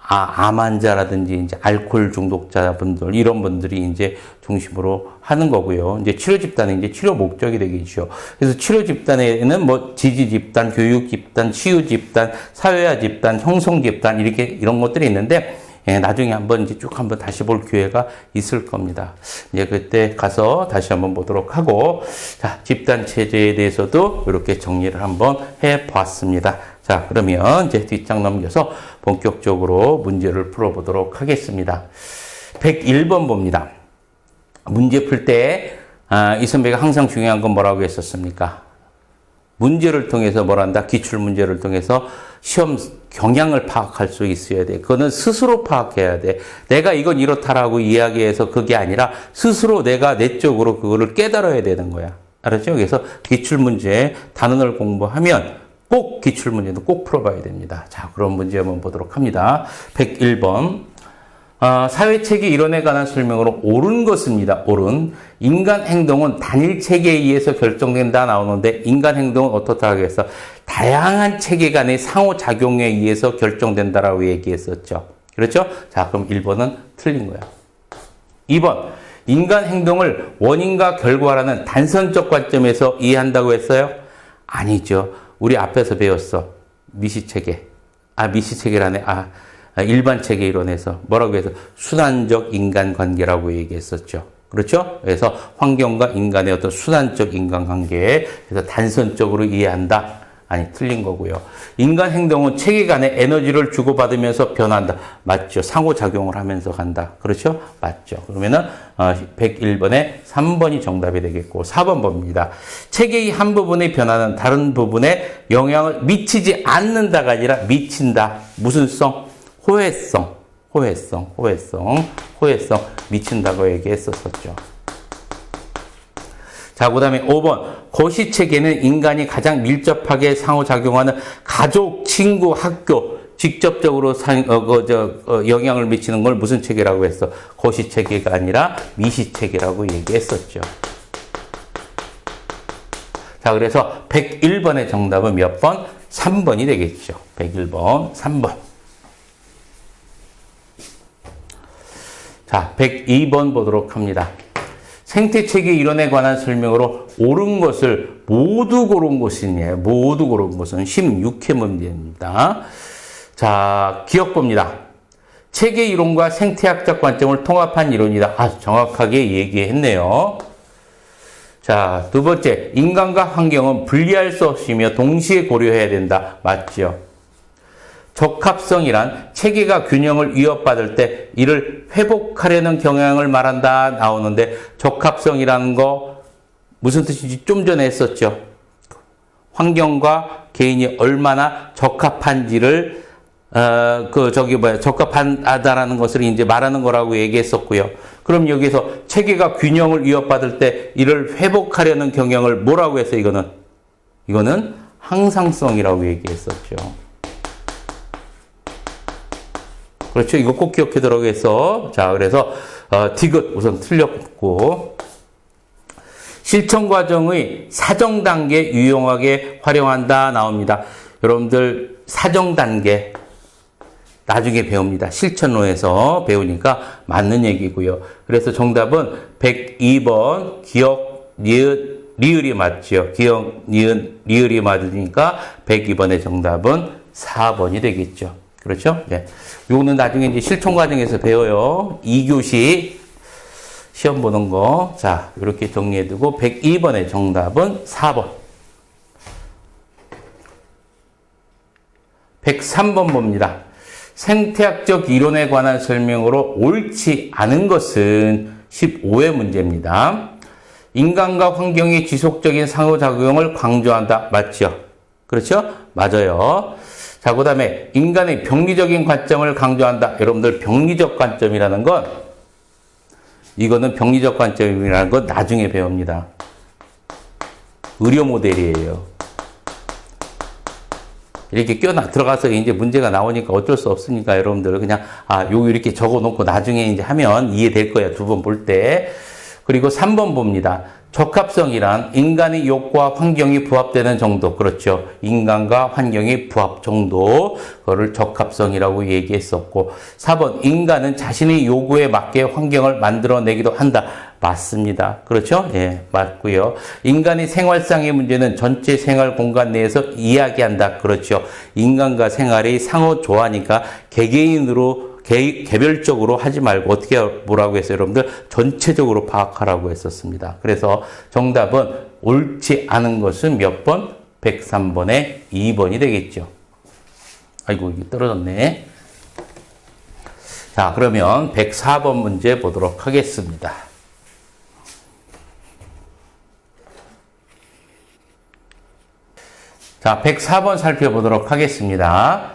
암 환자라든지 이제 알코올 중독자분들 이런 분들이 이제 중심으로 하는 거고요. 이제 치료 집단은 이제 치료 목적이 되겠죠. 그래서 치료 집단에는 뭐 지지 집단, 교육 집단, 치유 집단, 사회화 집단, 형성 집단 이렇게 이런 것들이 있는데 나중에 한번 이제 쭉 한번 다시 볼 기회가 있을 겁니다. 이제 그때 가서 다시 한번 보도록 하고 자, 집단 체제에 대해서도 이렇게 정리를 한번 해 보았습니다. 자, 그러면 이제 뒷장 넘겨서 본격적으로 문제를 풀어보도록 하겠습니다. 101번 봅니다. 문제 풀 때, 이 선배가 항상 중요한 건 뭐라고 했었습니까? 문제를 통해서 뭘 한다? 기출문제를 통해서 시험 경향을 파악할 수 있어야 돼. 그거는 스스로 파악해야 돼. 내가 이건 이렇다라고 이야기해서 그게 아니라 스스로 내가 내적으로 그거를 깨달아야 되는 거야. 알았죠? 그래서 기출문제 단원을 공부하면 꼭 기출문제도 꼭 풀어봐야 됩니다. 자, 그런 문제 한번 보도록 합니다. 101번. 사회체계 이론에 관한 설명으로 옳은 것입니다. 옳은. 인간 행동은 단일 체계에 의해서 결정된다 나오는데 인간 행동은 어떻다 하겠어? 다양한 체계 간의 상호작용에 의해서 결정된다라고 얘기했었죠. 그렇죠? 자, 그럼 1번은 틀린 거야. 2번. 인간 행동을 원인과 결과라는 단선적 관점에서 이해한다고 했어요? 아니죠. 우리 앞에서 배웠어. 미시체계. 미시체계라네. 일반 체계 이론에서 뭐라고 해서 순환적 인간관계라고 얘기했었죠. 그렇죠? 그래서 환경과 인간의 어떤 순환적 인간관계, 그래서 단선적으로 이해한다. 아니, 틀린 거고요. 인간 행동은 체계 간에 에너지를 주고받으면서 변한다. 맞죠? 상호작용을 하면서 간다. 그렇죠? 맞죠? 그러면은 101번에 3번이 정답이 되겠고 4번 봅니다. 체계의 한 부분의 변화는 다른 부분에 영향을 미치지 않는다가 아니라 미친다. 무슨 성? 호혜성 미친다고 얘기했었죠. 자, 그 다음에 5번. 거시체계는 인간이 가장 밀접하게 상호작용하는 가족, 친구, 학교, 직접적으로 영향을 미치는 걸 무슨 체계라고 했어? 거시체계가 아니라 미시체계라고 얘기했었죠. 자, 그래서 101번의 정답은 몇 번? 3번이 되겠죠. 101번, 3번. 자, 102번 보도록 합니다. 생태체계 이론에 관한 설명으로 옳은 것을 모두 고른 것이냐, 모두 고른 것은 16회 문제입니다. 자, 기억 봅니다. 체계 이론과 생태학적 관점을 통합한 이론이다. 정확하게 얘기했네요. 자, 두 번째, 인간과 환경은 분리할 수 없으며 동시에 고려해야 된다. 맞죠? 적합성이란 체계가 균형을 위협받을 때 이를 회복하려는 경향을 말한다 나오는데 적합성이라는 거 무슨 뜻인지 좀 전에 했었죠. 환경과 개인이 얼마나 적합한지를 적합하다라는 것을 이제 말하는 거라고 얘기했었고요. 그럼 여기서 체계가 균형을 위협받을 때 이를 회복하려는 경향을 뭐라고 했어요? 이거는 항상성이라고 얘기했었죠. 그렇죠. 이거 꼭 기억해 두라고 해서. 자, 그래서, 디귿 우선 틀렸고. 실천 과정의 사정 단계 유용하게 활용한다 나옵니다. 여러분들, 사정 단계. 나중에 배웁니다. 실천로에서 배우니까 맞는 얘기고요. 그래서 정답은 102번 기억, 니은, 리을이 맞죠. 기억, 니은, 리을이 맞으니까 102번의 정답은 4번이 되겠죠. 그렇죠? 네. 요거는 나중에 이제 실천 과정에서 배워요. 2교시 시험 보는 거. 자, 이렇게 정리해두고 102번의 정답은 4번. 103번 봅니다. 생태학적 이론에 관한 설명으로 옳지 않은 것은 15회 문제입니다. 인간과 환경의 지속적인 상호작용을 강조한다. 맞죠? 그렇죠? 맞아요. 자, 그 다음에 인간의 병리적인 관점을 강조한다. 여러분들 병리적 관점이라는 건 이거는 병리적 관점이라는 건 나중에 배웁니다. 의료 모델이에요. 이렇게 들어가서 이제 문제가 나오니까 어쩔 수 없으니까 여러분들 그냥 요거 이렇게 적어 놓고 나중에 이제 하면 이해될 거야. 두 번 볼 때. 그리고 3번 봅니다. 적합성이란 인간의 욕구와 환경이 부합되는 정도. 그렇죠. 인간과 환경의 부합 정도. 그거를 적합성이라고 얘기했었고. 4번. 인간은 자신의 요구에 맞게 환경을 만들어내기도 한다. 맞습니다. 그렇죠? 예, 맞고요. 인간의 생활상의 문제는 전체 생활 공간 내에서 이야기한다. 그렇죠. 인간과 생활이 상호 좋아하니까 개개인으로 개별적으로 하지 말고 어떻게 뭐라고 했어요? 여러분들 전체적으로 파악하라고 했었습니다. 그래서 정답은 옳지 않은 것은 몇 번? 103번에 2번이 되겠죠. 아이고 이게 떨어졌네. 자, 그러면 104번 문제 보도록 하겠습니다. 자, 104번 살펴보도록 하겠습니다.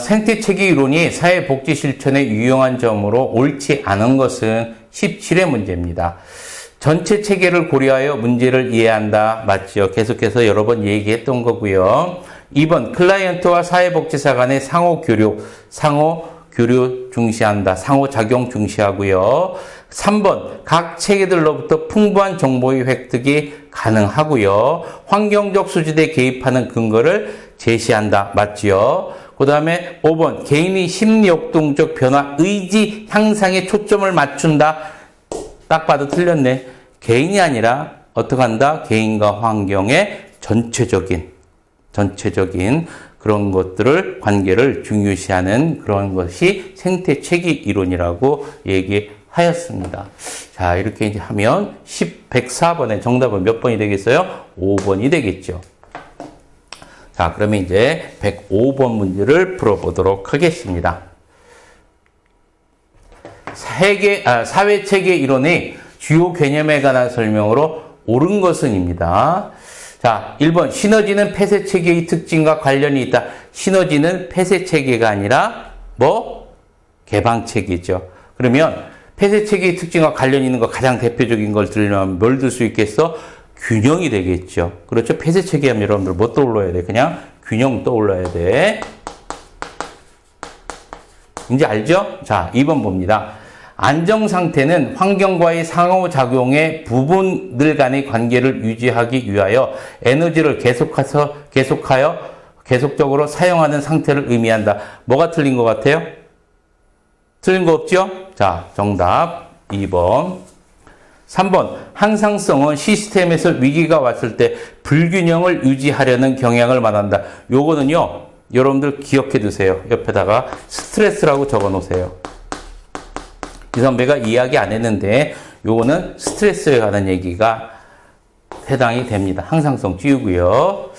생태체계 이론이 사회복지 실천에 유용한 점으로 옳지 않은 것은 17회 문제입니다. 전체 체계를 고려하여 문제를 이해한다. 맞죠? 계속해서 여러 번 얘기했던 거고요. 2번 클라이언트와 사회복지사 간의 상호교류 중시한다. 상호작용 중시하고요. 3번 각 체계들로부터 풍부한 정보의 획득이 가능하고요. 환경적 수준에 개입하는 근거를 제시한다. 맞지요? 그 다음에 5번 개인이 심리역동적 변화, 의지 향상에 초점을 맞춘다. 딱 봐도 틀렸네. 개인이 아니라 어떻게 한다? 개인과 환경의 전체적인 그런 것들을 관계를 중요시하는 그런 것이 생태체계 이론이라고 얘기하였습니다. 자, 이렇게 이제 하면 104번의 정답은 몇 번이 되겠어요? 5번이 되겠죠. 자, 그러면 이제 105번 문제를 풀어보도록 하겠습니다. 사회체계 이론의 주요 개념에 관한 설명으로 옳은 것은입니다. 자, 1번 시너지는 폐쇄체계의 특징과 관련이 있다. 시너지는 폐쇄체계가 아니라 개방체계죠. 그러면 폐쇄체계의 특징과 관련이 있는 거 가장 대표적인 걸 들려면 뭘 들 수 있겠어? 균형이 되겠죠. 그렇죠? 폐쇄체계 하면 여러분들 뭐 떠올라야 돼? 그냥 균형 떠올라야 돼. 이제 알죠? 자, 2번 봅니다. 안정상태는 환경과의 상호작용의 부분들 간의 관계를 유지하기 위하여 에너지를 계속적으로 사용하는 상태를 의미한다. 뭐가 틀린 것 같아요? 틀린 거 없죠? 자, 정답 2번. 3번 항상성은 시스템에서 위기가 왔을 때 불균형을 유지하려는 경향을 말한다. 요거는요, 여러분들 기억해 두세요. 옆에다가 스트레스라고 적어 놓으세요. 이 선배가 이야기 안 했는데 요거는 스트레스에 관한 얘기가 해당이 됩니다. 항상성 띄우고요.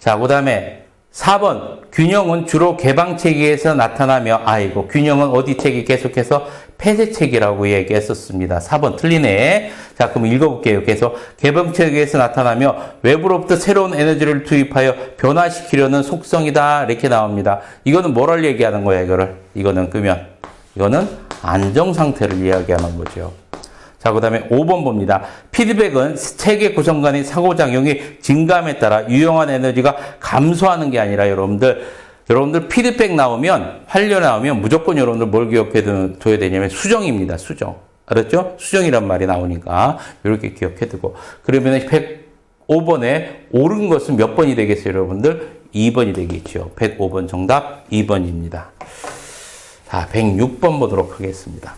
자, 그 다음에 4번 균형은 주로 개방체계에서 나타나며 균형은 어디 체계? 계속해서 폐쇄체계라고 얘기했었습니다. 4번 틀리네. 자, 그럼 읽어볼게요. 계속 개방체계에서 나타나며 외부로부터 새로운 에너지를 투입하여 변화시키려는 속성이다. 이렇게 나옵니다. 이거는 뭐를 얘기하는 거야, 이거는 안정상태를 이야기하는 거죠. 자, 그 다음에 5번 봅니다. 피드백은 체계 구성 간의 상호작용이 증가함에 따라 유용한 에너지가 감소하는 게 아니라 여러분들 피드백 나오면, 활력 나오면 무조건 여러분들 뭘 기억해 둬야 되냐면 수정입니다. 수정. 알았죠? 수정이란 말이 나오니까 이렇게 기억해 두고. 그러면 105번에 옳은 것은 몇 번이 되겠어요, 여러분들? 2번이 되겠죠. 105번 정답 2번입니다. 자, 106번 보도록 하겠습니다.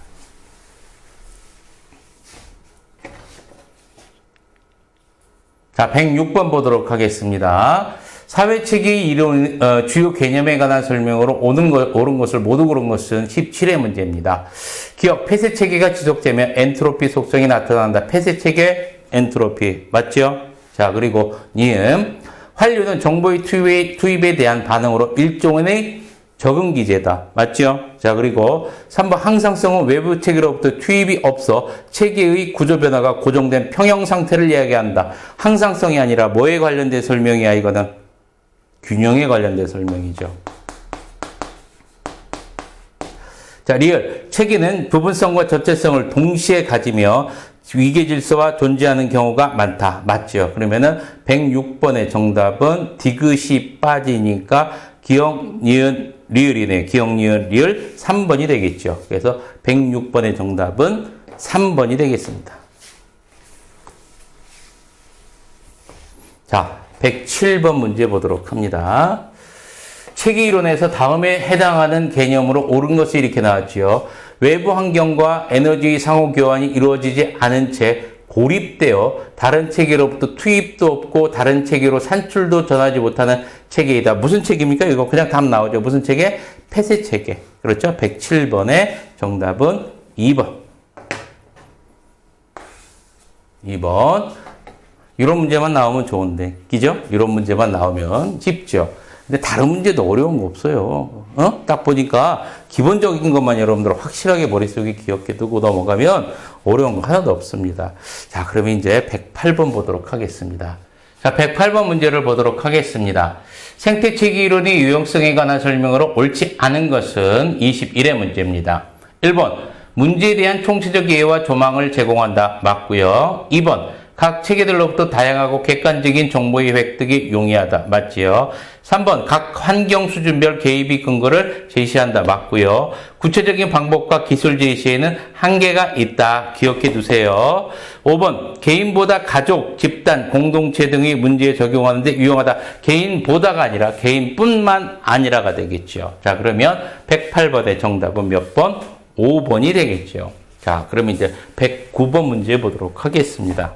자, 106번 보도록 하겠습니다. 사회체계의 이론, 주요 개념에 관한 설명으로 옳은 것을 모두 고른 것은 17회 문제입니다. 기억, 폐쇄체계가 지속되면 엔트로피 속성이 나타난다. 폐쇄체계, 엔트로피. 맞죠? 자, 그리고 니은. 환류는 정보의 투입에 대한 반응으로 일종의 적응 기제다. 맞죠? 자, 그리고 3번 항상성은 외부 체계로부터 투입이 없어 체계의 구조 변화가 고정된 평형 상태를 이야기한다. 항상성이 아니라 뭐에 관련된 설명이야, 이거는? 균형에 관련된 설명이죠. 자, 리얼. 체계는 부분성과 전체성을 동시에 가지며 위계 질서와 존재하는 경우가 많다. 맞죠? 그러면은 106번의 정답은 디귿이 빠지니까 기억, 니은, 리을이네요. 기억, 니은, 리을 3번이 되겠죠. 그래서 106번의 정답은 3번이 되겠습니다. 자, 107번 문제 보도록 합니다. 체계이론에서 다음에 해당하는 개념으로 옳은 것이 이렇게 나왔지요. 외부 환경과 에너지의 상호 교환이 이루어지지 않은 채 고립되어 다른 체계로부터 투입도 없고 다른 체계로 산출도 전하지 못하는 체계이다. 무슨 체계입니까? 이거 그냥 답 나오죠. 무슨 체계? 폐쇄 체계. 그렇죠? 107번의 정답은 2번. 2번. 이런 문제만 나오면 좋은데. 그죠? 이런 문제만 나오면 쉽죠. 근데 다른 문제도 어려운 거 없어요. 딱 보니까 기본적인 것만 여러분들 확실하게 머릿속에 기억해 두고 넘어가면 어려운 거 하나도 없습니다. 자, 그러면 이제 108번 보도록 하겠습니다. 자, 108번 문제를 보도록 하겠습니다. 생태체계 이론의 유용성에 관한 설명으로 옳지 않은 것은 21의 문제입니다. 1번, 문제에 대한 총체적 이해와 조망을 제공한다. 맞고요. 2번, 각 체계들로부터 다양하고 객관적인 정보의 획득이 용이하다. 맞지요? 3번, 각 환경 수준별 개입의 근거를 제시한다. 맞고요. 구체적인 방법과 기술 제시에는 한계가 있다. 기억해 두세요. 5번, 개인보다 가족, 집단, 공동체 등의 문제에 적용하는데 유용하다. 개인보다가 아니라 개인뿐만 아니라가 되겠죠. 자, 그러면 108번의 정답은 몇 번? 5번이 되겠죠. 자, 그러면 이제 109번 문제 보도록 하겠습니다.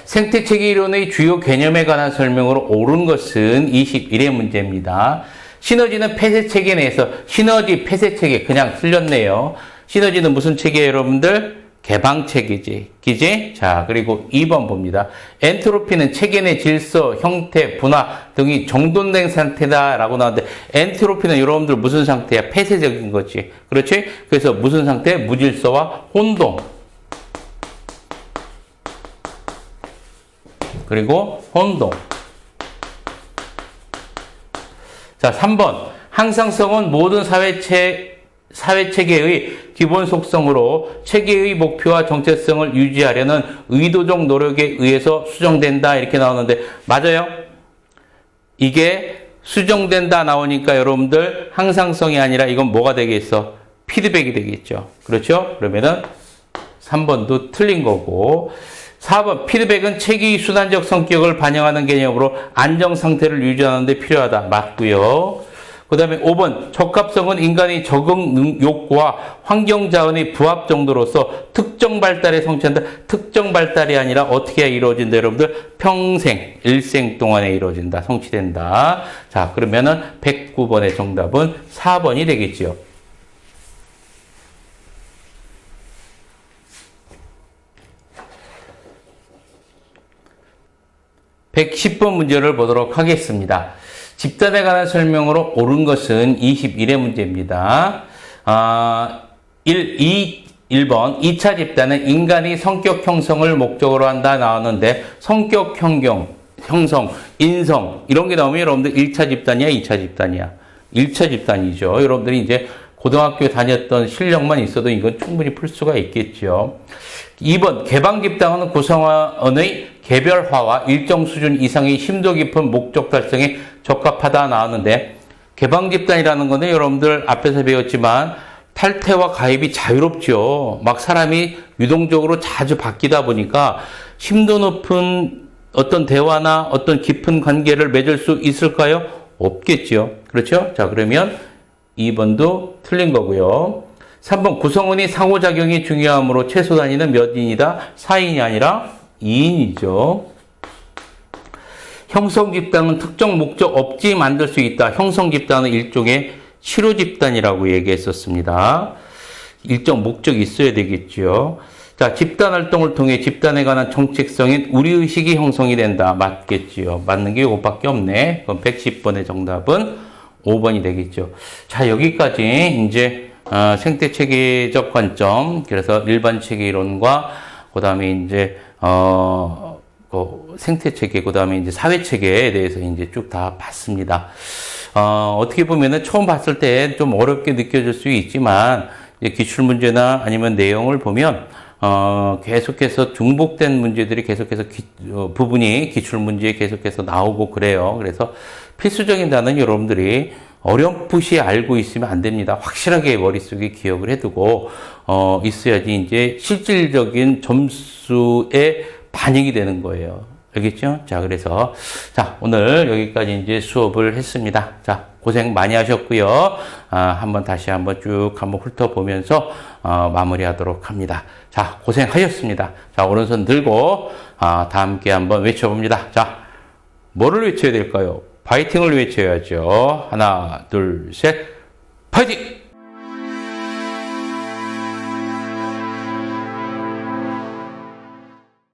생태체계 이론의 주요 개념에 관한 설명으로 옳은 것은 21의 문제입니다. 시너지는 폐쇄체계 내에서 시너지 폐쇄체계 그냥 틀렸네요. 시너지는 무슨 체계예요, 여러분들? 개방체계지. 그지? 자, 그리고 2번 봅니다. 엔트로피는 체계 내 질서, 형태, 분화 등이 정돈된 상태다라고 나오는데 엔트로피는 여러분들 무슨 상태야? 폐쇄적인 거지. 그렇지? 그래서 무슨 상태? 무질서와 혼동. 그리고 혼동. 자, 3번. 항상성은 모든 사회체계의 기본 속성으로 체계의 목표와 정체성을 유지하려는 의도적 노력에 의해서 수정된다. 이렇게 나오는데, 맞아요? 이게 수정된다 나오니까 여러분들 항상성이 아니라 이건 뭐가 되겠어? 피드백이 되겠죠. 그렇죠? 그러면은 3번도 틀린 거고, 4번, 피드백은 체계의 순환적 성격을 반영하는 개념으로 안정 상태를 유지하는 데 필요하다. 맞고요. 그 다음에 5번, 적합성은 인간의 적응 욕구와 환경 자원의 부합 정도로서 특정 발달에 성취한다. 특정 발달이 아니라 어떻게 이루어진다, 여러분들? 평생, 일생 동안에 이루어진다. 성취된다. 자, 그러면은 109번의 정답은 4번이 되겠죠. 110번 문제를 보도록 하겠습니다. 집단에 관한 설명으로 옳은 것은 21의 문제입니다. 1번 2차 집단은 인간이 성격 형성을 목적으로 한다 나왔는데 성격 형성, 인성 이런 게 나오면 여러분들 1차 집단이야, 2차 집단이야? 1차 집단이죠. 여러분들이 이제 고등학교 다녔던 실력만 있어도 이건 충분히 풀 수가 있겠죠. 2번 개방 집단은 구성원의 개별화와 일정 수준 이상의 심도 깊은 목적 달성에 적합하다 나왔는데 개방 집단이라는 거는 여러분들 앞에서 배웠지만 탈퇴와 가입이 자유롭죠. 막 사람이 유동적으로 자주 바뀌다 보니까 심도 높은 어떤 대화나 어떤 깊은 관계를 맺을 수 있을까요? 없겠죠. 그렇죠? 자, 그러면 2번도 틀린 거고요. 3번 구성원이 상호작용이 중요하므로 최소 단위는 몇 인이다? 4인이 아니라 2인이죠. 형성 집단은 특정 목적 없이 만들 수 있다. 형성 집단은 일종의 치료 집단이라고 얘기했었습니다. 일정 목적이 있어야 되겠죠. 자, 집단 활동을 통해 집단에 관한 정책성인 우리의식이 형성이 된다. 맞겠지요. 맞는 게 이것밖에 없네. 그럼 110번의 정답은 5번이 되겠죠. 자, 여기까지 이제 생태체계적 관점, 그래서 일반 체계 이론과 그다음에 이제 생태체계, 그다음에 이제 사회체계에 대해서 이제 쭉 다 봤습니다. 어떻게 보면은 처음 봤을 때 좀 어렵게 느껴질 수 있지만 이제 기출 문제나 아니면 내용을 보면 계속해서 중복된 문제들이 계속해서 부분이 기출 문제에 계속해서 나오고 그래요. 그래서 필수적인 단어는 여러분들이 어렴풋이 알고 있으면 안 됩니다. 확실하게 머릿속에 기억을 해두고 있어야지 이제 실질적인 점수에 반영이 되는 거예요. 알겠죠? 자, 그래서 자, 오늘 여기까지 이제 수업을 했습니다. 자, 고생 많이 하셨고요. 다시 한번 쭉 한번 훑어보면서 마무리하도록 합니다. 자, 고생하셨습니다. 자, 오른손 들고 다 함께 한번 외쳐봅니다. 자, 뭐를 외쳐야 될까요? 파이팅을 외쳐야죠. 하나, 둘, 셋, 파이팅!